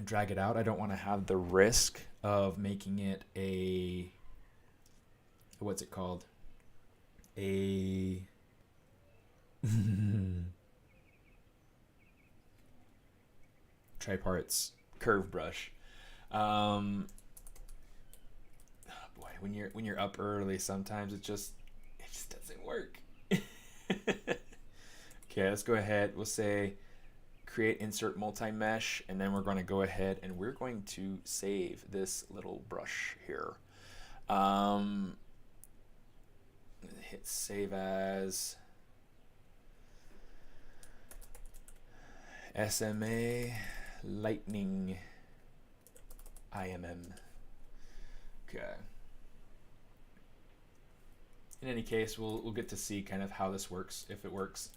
drag it out, I don't want to have the risk of making it a, what's it called? A tripartite curve brush. Oh boy, when you're up early, sometimes it just doesn't work. Okay, let's go ahead. We'll say create insert multi-mesh, and then we're going to go ahead and we're going to save this little brush here. Hit save as SMA lightning IMM. Okay. In any case, we'll get to see kind of how this works, if it works.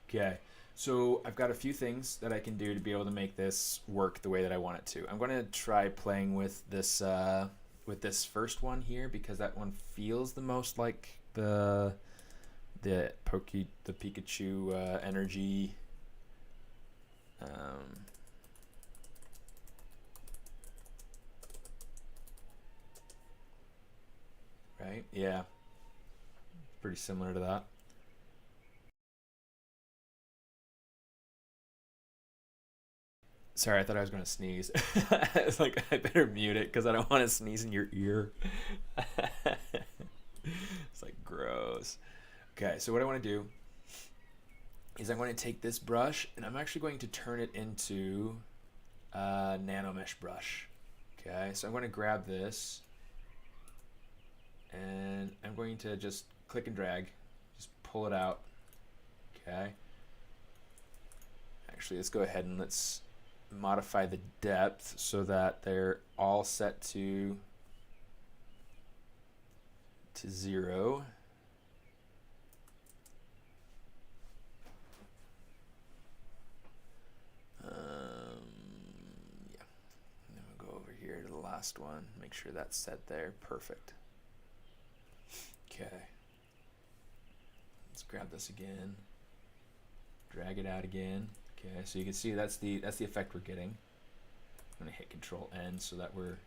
Okay, so I've got a few things that I can do to be able to make this work the way that I want it to. I'm going to try playing with this first one here, because that one feels the most like the Pikachu energy. Right? Yeah. Pretty similar to that. Sorry, I thought I was going to sneeze. I was like, I better mute it because I don't want to sneeze in your ear. It's like gross. Okay, so what I want to do is I'm going to take this brush and I'm actually going to turn it into a nano mesh brush. Okay, so I'm going to grab this and I'm going to just click and drag, just pull it out. Okay. Actually, let's go ahead and let's modify the depth so that they're all set to 0. Yeah. And then we'll go over here to the last one, make sure that's set there. Perfect. Okay. Let's grab this again, drag it out again. Okay, so you can see that's the effect we're getting. I'm gonna hit Control N so that we're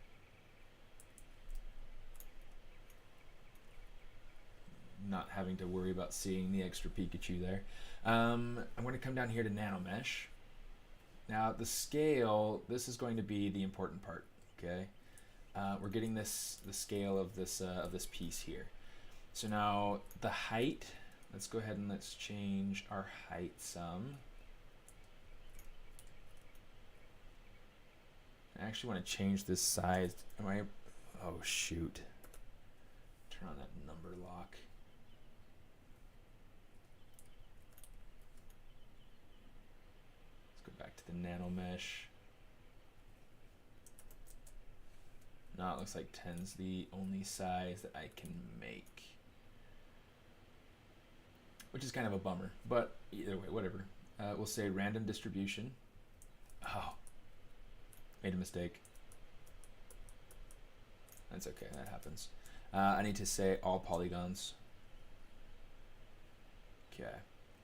not having to worry about seeing the extra Pikachu there. I'm going to come down here to Nano Mesh. Now the scale, this is going to be the important part. Okay, we're getting the scale of this piece here. So now the height. Let's go ahead and let's change our height some. I actually want to change this size. Oh shoot. Turn on that number lock. Let's go back to the nano mesh. Now it looks like 10's the only size that I can make. Which is kind of a bummer, but either way, whatever. We'll say random distribution. Oh, made a mistake. That's okay, that happens. I need to say all polygons. Okay,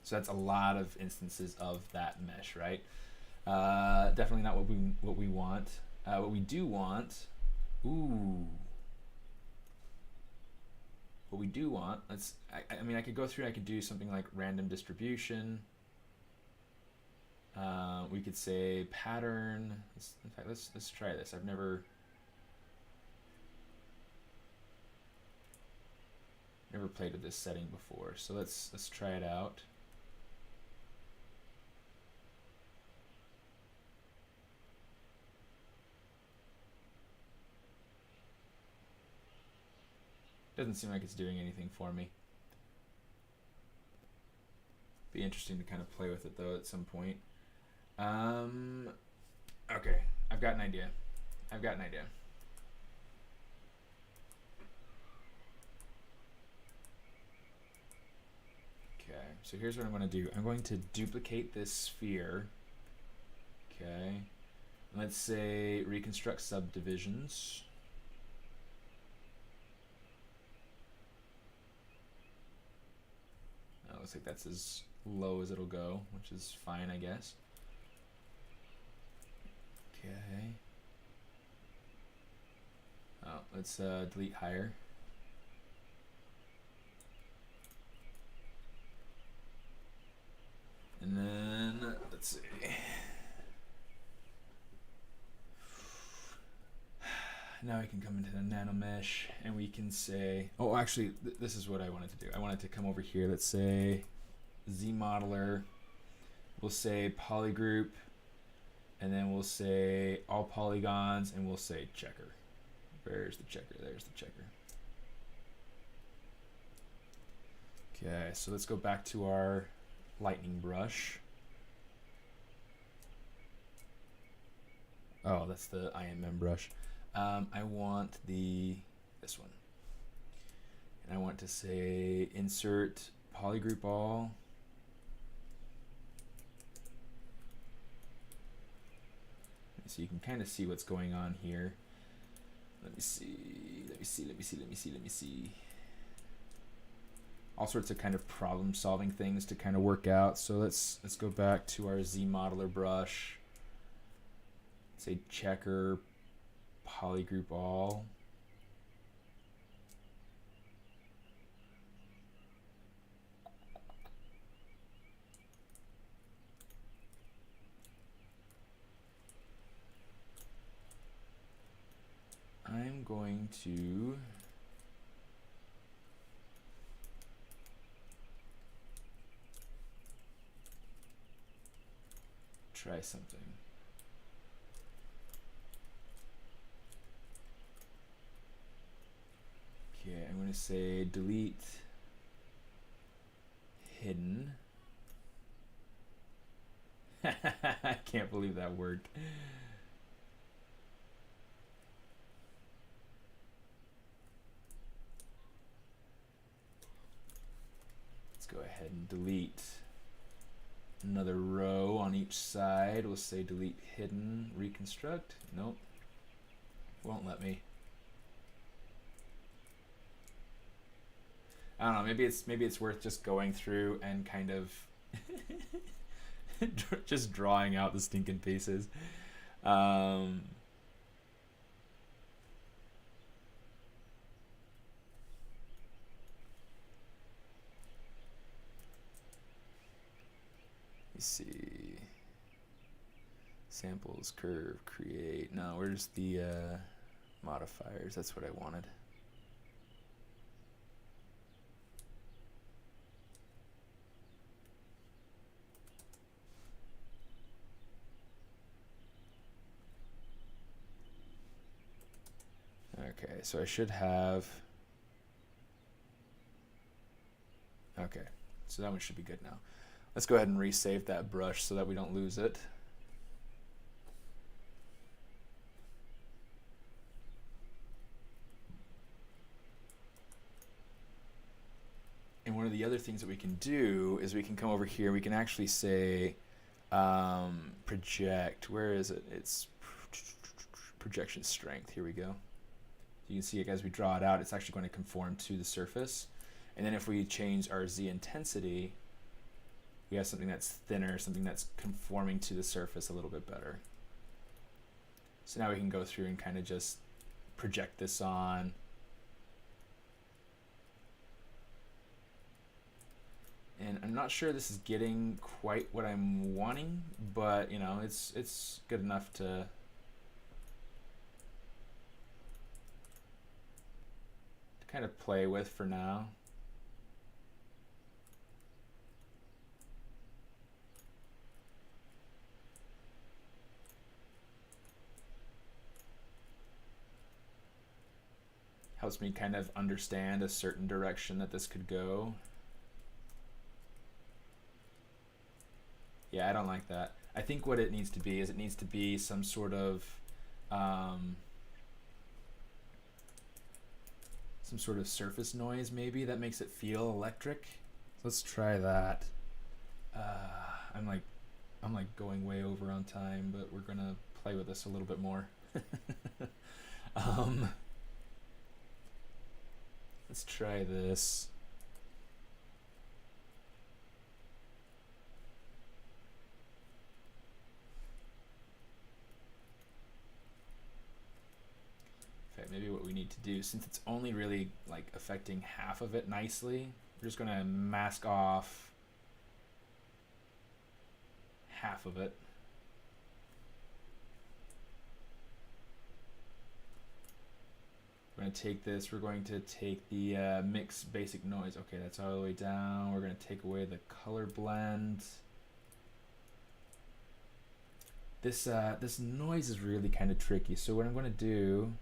so that's a lot of instances of that mesh, right? Definitely not what we want. What we do want, ooh. What we do want, I mean, I could go through and I could do something like random distribution. We could say pattern. In fact, let's try this. I've never played with this setting before, so let's try it out. Doesn't seem like it's doing anything for me. Be interesting to kind of play with it though at some point. Okay, I've got an idea. Okay, so here's what I'm going to do. I'm going to duplicate this sphere. Okay, let's say reconstruct subdivisions. Looks like that's as low as it'll go, which is fine, I guess. Okay. Oh, let's delete higher. And then, let's see. Now we can come into the nano mesh and we can say, oh, actually, this is what I wanted to do. I wanted to come over here. Let's say Z modeler. We'll say polygroup, and then we'll say all polygons, and we'll say checker. Where's the checker? There's the checker. Okay, so let's go back to our lightning brush. Oh, that's the IMM brush. I want this one, and I want to say insert polygroup all. So you can kind of see what's going on here. Let me see. All sorts of kind of problem solving things to kind of work out. So let's go back to our Z modeler brush. Say checker polygroup all. I'm going to try something. Okay, I'm going to say delete hidden. I can't believe that worked. Let's go ahead and delete another row on each side. We'll say delete hidden, reconstruct. Nope, won't let me. I don't know, maybe it's worth just going through and kind of just drawing out the stinking pieces. You see, samples, curve, create. No, where's the modifiers? That's what I wanted. Okay, so I should have, okay, so that one should be good now. Let's go ahead and resave that brush so that we don't lose it. And one of the other things that we can do is we can come over here, we can actually say project, where is it? It's projection strength, here we go. You can see, like, as we draw it out, it's actually going to conform to the surface. And then if we change our Z intensity, we have something that's thinner, something that's conforming to the surface a little bit better. So now we can go through and kind of just project this on. And I'm not sure this is getting quite what I'm wanting, but you know, it's good enough to kind of play with for now. Helps me kind of understand a certain direction that this could go. Yeah, I don't like that. I think what it needs to be is it needs to be some sort of surface noise maybe that makes it feel electric. Let's try that. I'm like going way over on time, but we're gonna play with this a little bit more. Let's try this. Maybe what we need to do, since it's only really like affecting half of it nicely, we're just going to mask off half of it. We're going to take this, we're going to take the mix basic noise. Okay, that's all the way down. We're going to take away the color blend. This noise is really kind of tricky. So what I'm going to do,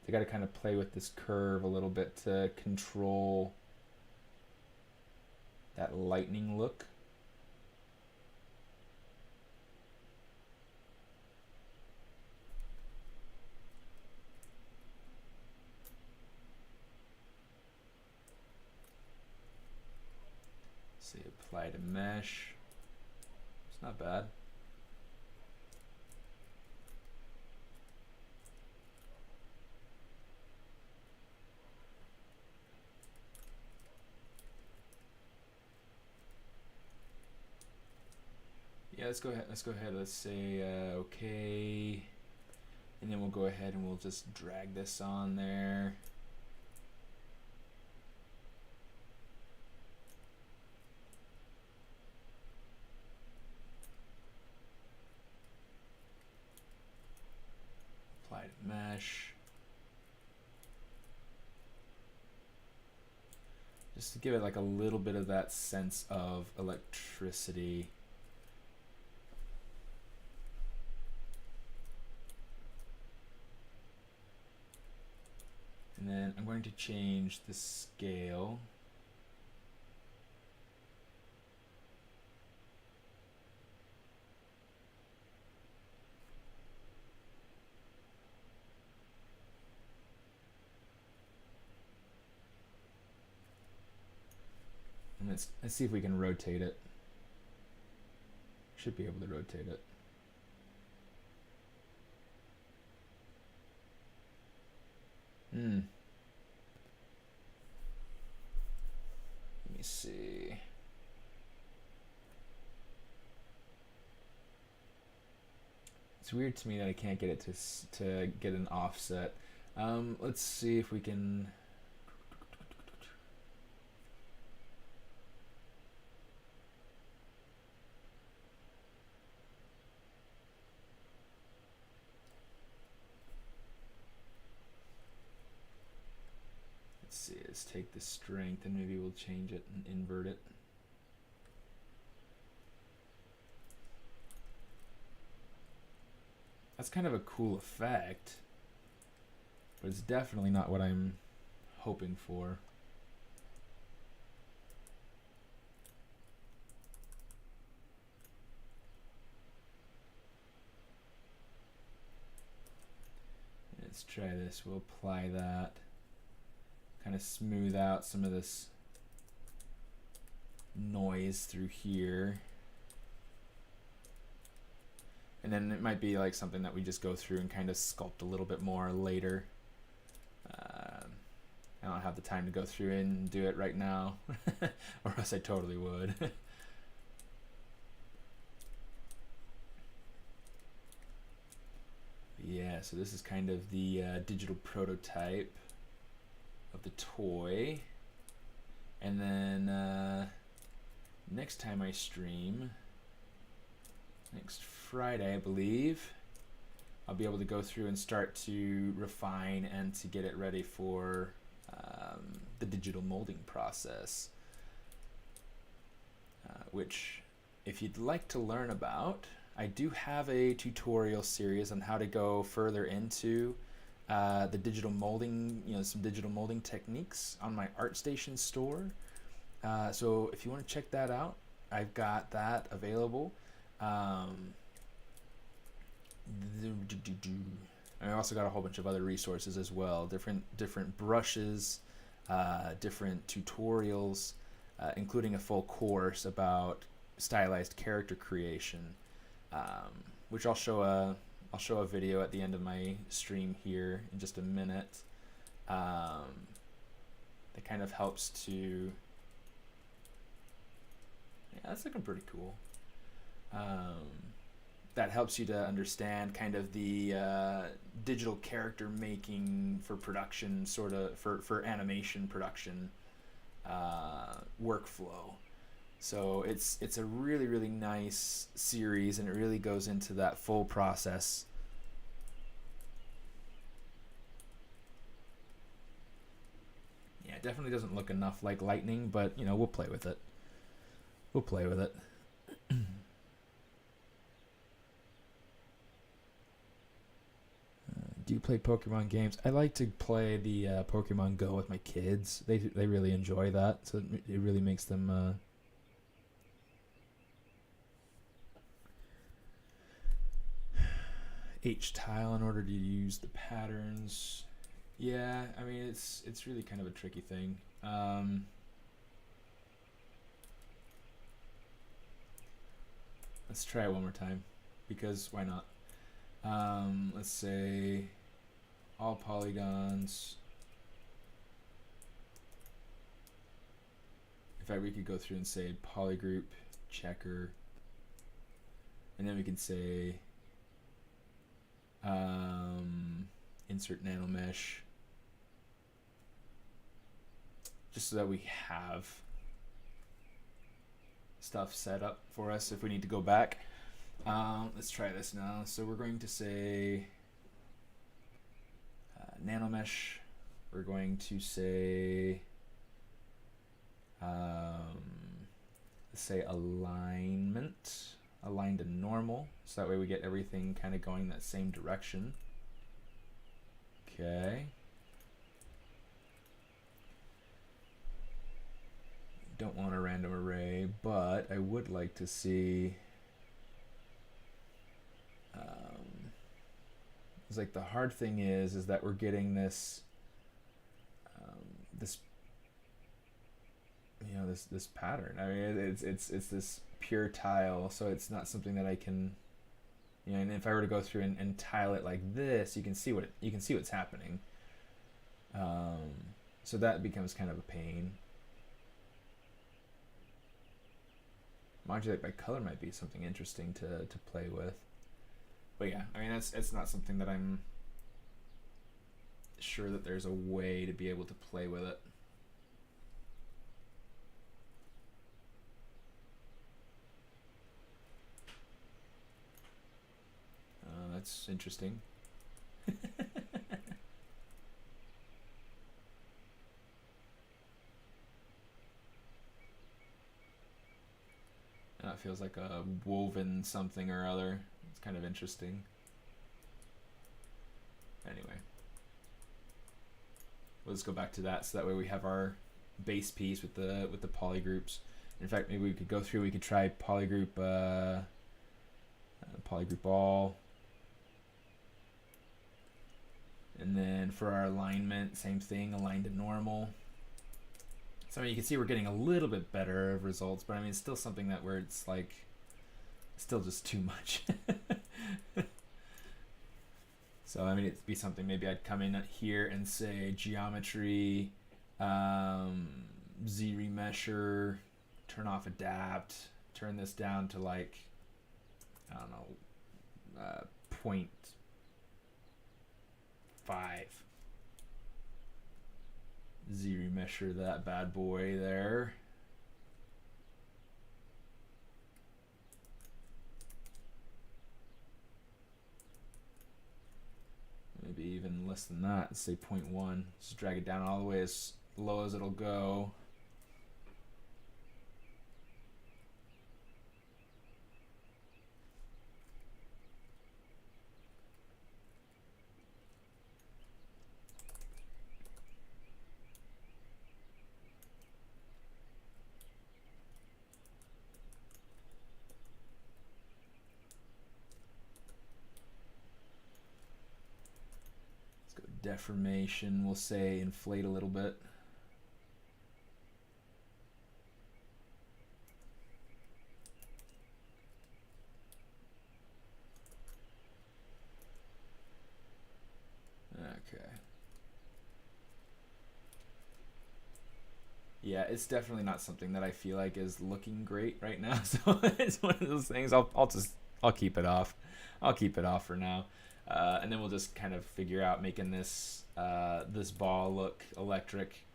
I got to kind of play with this curve a little bit to control that lightning look. Say apply to mesh. It's not bad. Yeah, let's go ahead. Let's say okay, and then we'll go ahead and we'll just drag this on there. Apply to mesh. Just to give it like a little bit of that sense of electricity. And then I'm going to change the scale. And let's see if we can rotate it. Should be able to rotate it. Let me see. It's weird to me that I can't get it to get an offset. Let's see if we can. Let's take the strength and maybe we'll change it and invert it. That's kind of a cool effect, but it's definitely not what I'm hoping for. Let's try this. We'll apply that. Kind of smooth out some of this noise through here. And then it might be like something that we just go through and kind of sculpt a little bit more later. I don't have the time to go through and do it right now, or else I totally would. Yeah, so this is kind of the digital prototype of the toy. And then next time I stream, next Friday I believe, I'll be able to go through and start to refine and to get it ready for the digital molding process, which if you'd like to learn about, I do have a tutorial series on how to go further into the digital molding, some digital molding techniques on my ArtStation store. So if you want to check that out, I've got that available. I also got a whole bunch of other resources as well, different brushes, different tutorials, including a full course about stylized character creation, which I'll show a video at the end of my stream here in just a minute. That kind of helps to, yeah, that's looking pretty cool. That helps you to understand kind of the digital character making for production, sort of for animation production workflow. So it's a really, really nice series, and it really goes into that full process. Yeah, it definitely doesn't look enough like lightning, but we'll play with it. We'll play with it. Do you play Pokemon games? I like to play the Pokemon Go with my kids. They really enjoy that, so it really makes them H tile in order to use the patterns. Yeah, I mean it's really kind of a tricky thing. Let's try it one more time, because why not? Let's say all polygons. In fact, we could go through and say polygroup checker, and then we can say insert nanomesh, just so that we have stuff set up for us if we need to go back. Let's try this now. So we're going to say nanomesh. We're going to say let's say alignment, aligned to normal, so that way we get everything kind of going that same direction. Okay. Don't want a random array, but I would like to see it's like the hard thing is that we're getting this this pattern. I mean, it's this pure tile, so it's not something that I can, and if I were to go through and tile it like this, you can see what's happening. So that becomes kind of a pain. Modulate by color might be something interesting to play with. But yeah, I mean, it's not something that I'm sure that there's a way to be able to play with it. That's interesting. That feels like a woven something or other. It's kind of interesting. Anyway, let's go back to that, so that way we have our base piece with the polygroups. In fact, maybe we could go through. We could try polygroup polygroup all, and then for our alignment, same thing, aligned to normal. So I mean, you can see we're getting a little bit better results, but I mean, it's still something that where it's like, still just too much. So I mean, it'd be something maybe I'd come in here and say geometry, Z remesher, turn off adapt, turn this down to like, I don't know, 0.5. Z remesher that bad boy there. Maybe even less than that, let's say 0.1. Just drag it down all the way as low as it'll go. Deformation, we'll say inflate a little bit. Okay. Yeah, it's definitely not something that I feel like is looking great right now. So it's one of those things. I'll keep it off. I'll keep it off for now. And then we'll just kind of figure out making this this ball look electric,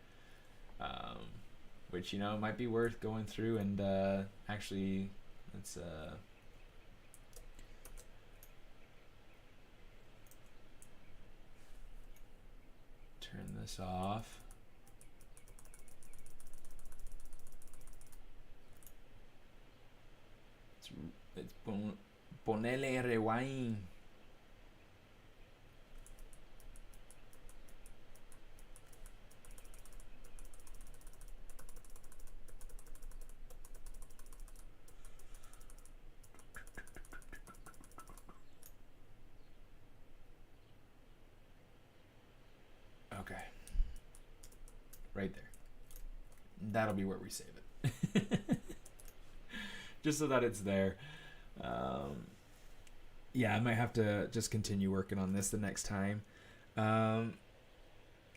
which, you know, might be worth going through and actually let's turn this off. It's ponele rewind. Okay. Right there. That'll be where we save it. Just so that it's there. Yeah, I might have to just continue working on this the next time. And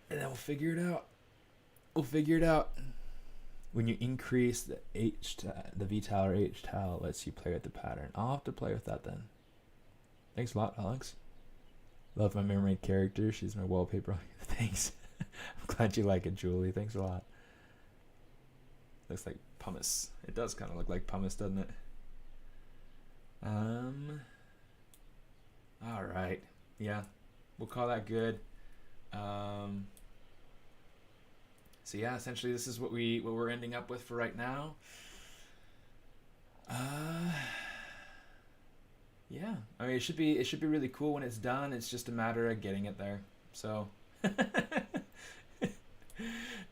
then we'll figure it out. We'll figure it out. When you increase the the V tile or H tile, it lets you play with the pattern. I'll have to play with that then. Thanks a lot, Alex. Love my mermaid character. She's my wallpaper. Thanks. I'm glad you like it, Julie. Thanks a lot. Looks like pumice. It does kind of look like pumice, doesn't it? All right. Yeah, we'll call that good. So yeah, essentially this is what we're ending up with for right now. Yeah, I mean, it should be really cool when it's done. It's just a matter of getting it there. So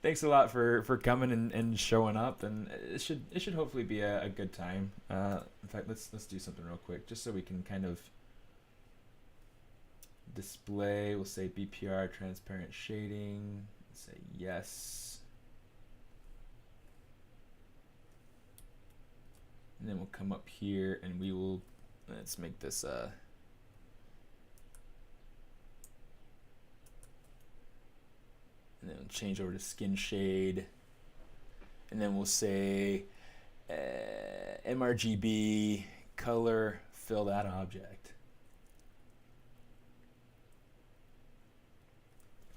thanks a lot for coming and showing up, and it should hopefully be a good time. In fact, let's do something real quick just so we can kind of display. We'll say BPR transparent shading. Say yes, and then we'll come up here and we will let's make this and then we'll change over to skin shade, and then we'll say MRGB color, fill that object.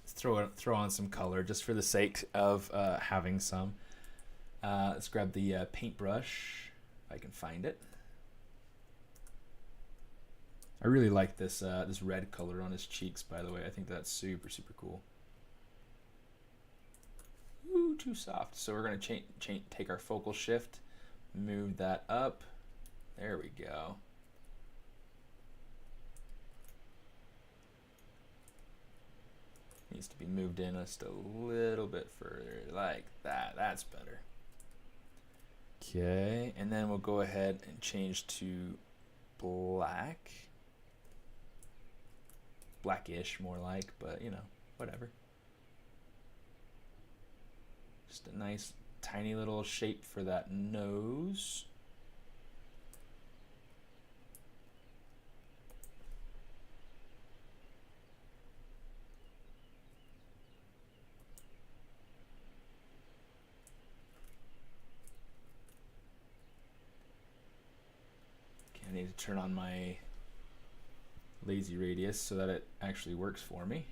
Let's throw on some color just for the sake of having some. Let's grab the paintbrush if I can find it. I really like this this red color on his cheeks, by the way. I think that's super cool. Ooh, too soft. So we're gonna take our focal shift, move that up. There we go. Needs to be moved in just a little bit further, like that. That's better. Okay, and then we'll go ahead and change to black. Blackish, more like, but you know, whatever. Just a nice tiny little shape for that nose. need to turn on my lazy radius so that it actually works for me.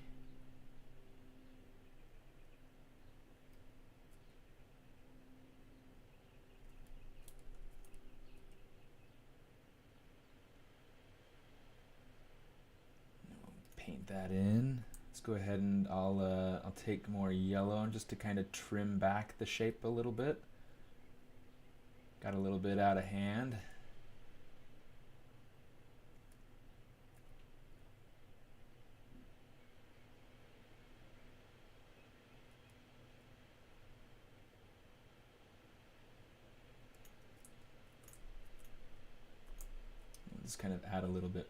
Paint that in. Let's go ahead and I'll take more yellow and just to kind of trim back the shape a little bit. Got a little bit out of hand. Just kind of add a little bit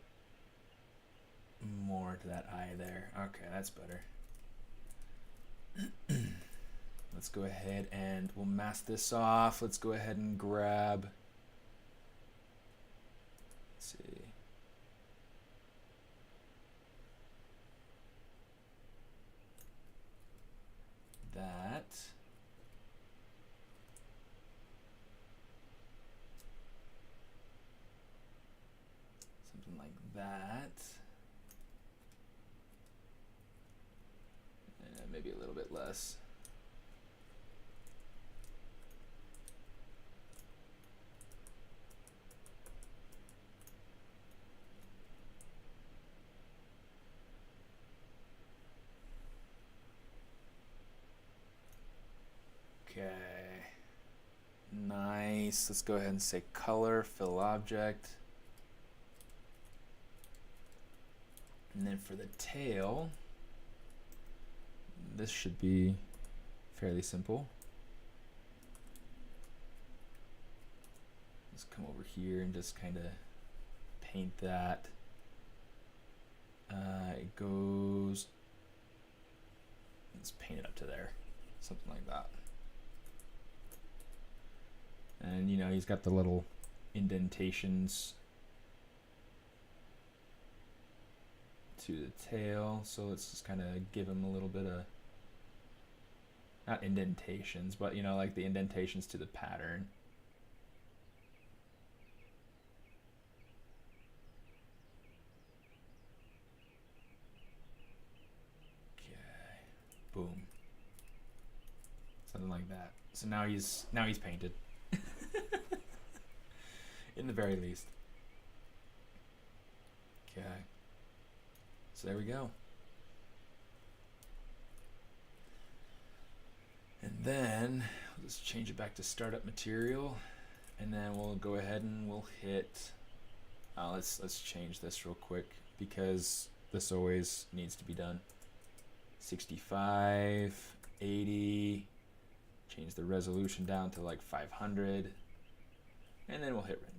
more to that eye there. Okay, that's better. Let's go ahead and we'll mask this off. Let's go ahead and grab, let's see. That. Something like that. And maybe a little bit less. Okay, nice. Let's go ahead and say color, fill object. And then for the tail, this should be fairly simple. Just come over here and just kind of paint that. It goes, let's paint it up to there, something like that. And you know, he's got the little indentations to the tail, so let's just kind of give him a little bit of, not indentations, but you know, like the indentations to the pattern. Okay, boom, something like that. So now he's painted. In the very least. Okay. So there we go. And then we'll just change it back to startup material, and then we'll go ahead and we'll hit. Let's change this real quick because this always needs to be done. 65, 80. Change the resolution down to like 500, and then we'll hit render.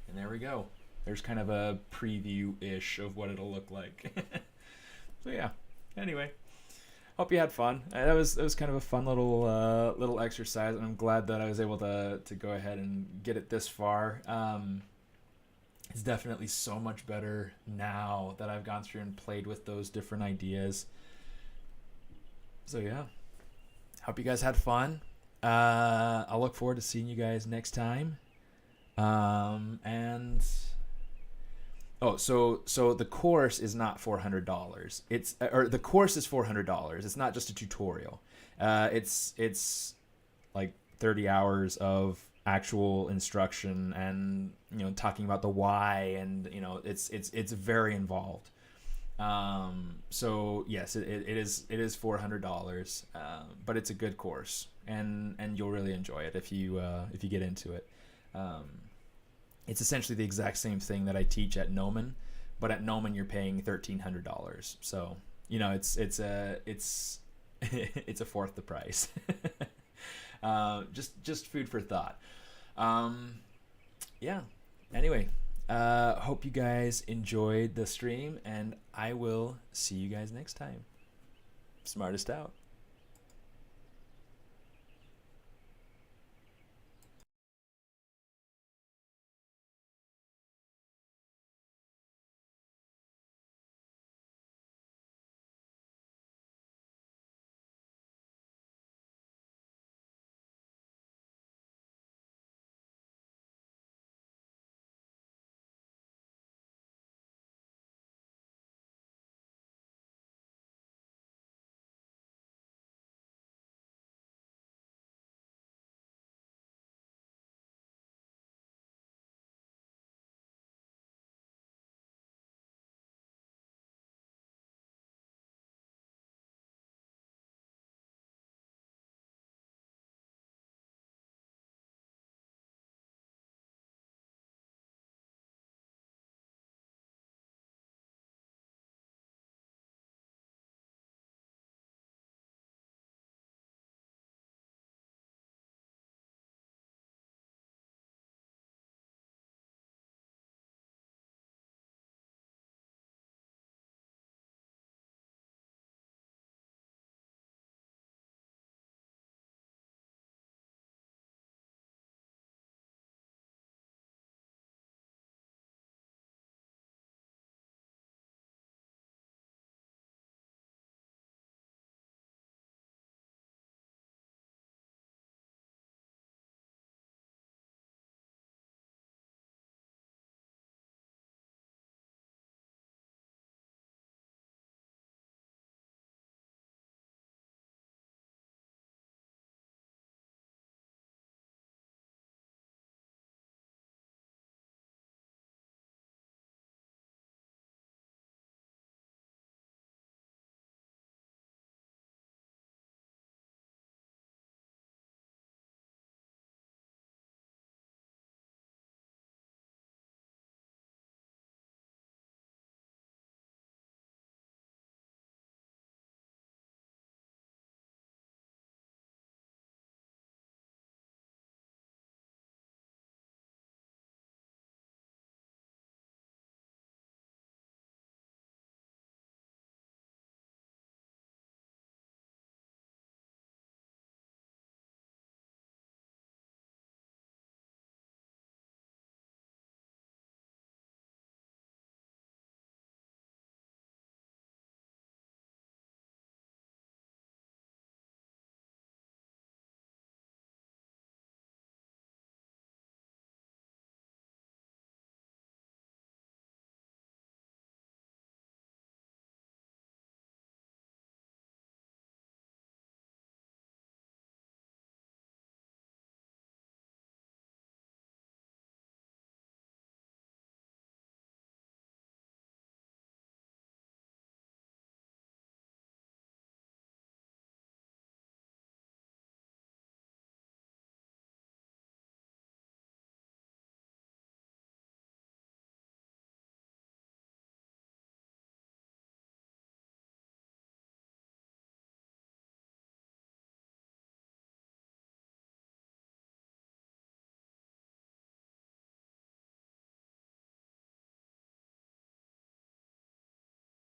And there we go. There's kind of a preview-ish of what it'll look like. So yeah. Anyway, hope you had fun. That was kind of a fun little exercise, and I'm glad that I was able to go ahead and get it this far. It's definitely so much better now that I've gone through and played with those different ideas. So yeah, hope you guys had fun. I'll look forward to seeing you guys next time. And oh, so the course is not $400. Or the course is $400. It's not just a tutorial. It's like 30 hours of actual instruction, and you know, talking about the why, and you know, it's very involved. So yes, it is $400, but it's a good course, and you'll really enjoy it if you get into it. It's essentially the exact same thing that I teach at Gnomon, but at Gnomon you're paying $1,300. So you know, it's a fourth the price. Just food for thought. Yeah. Anyway. Hope you guys enjoyed the stream, and I will see you guys next time. Smartest out.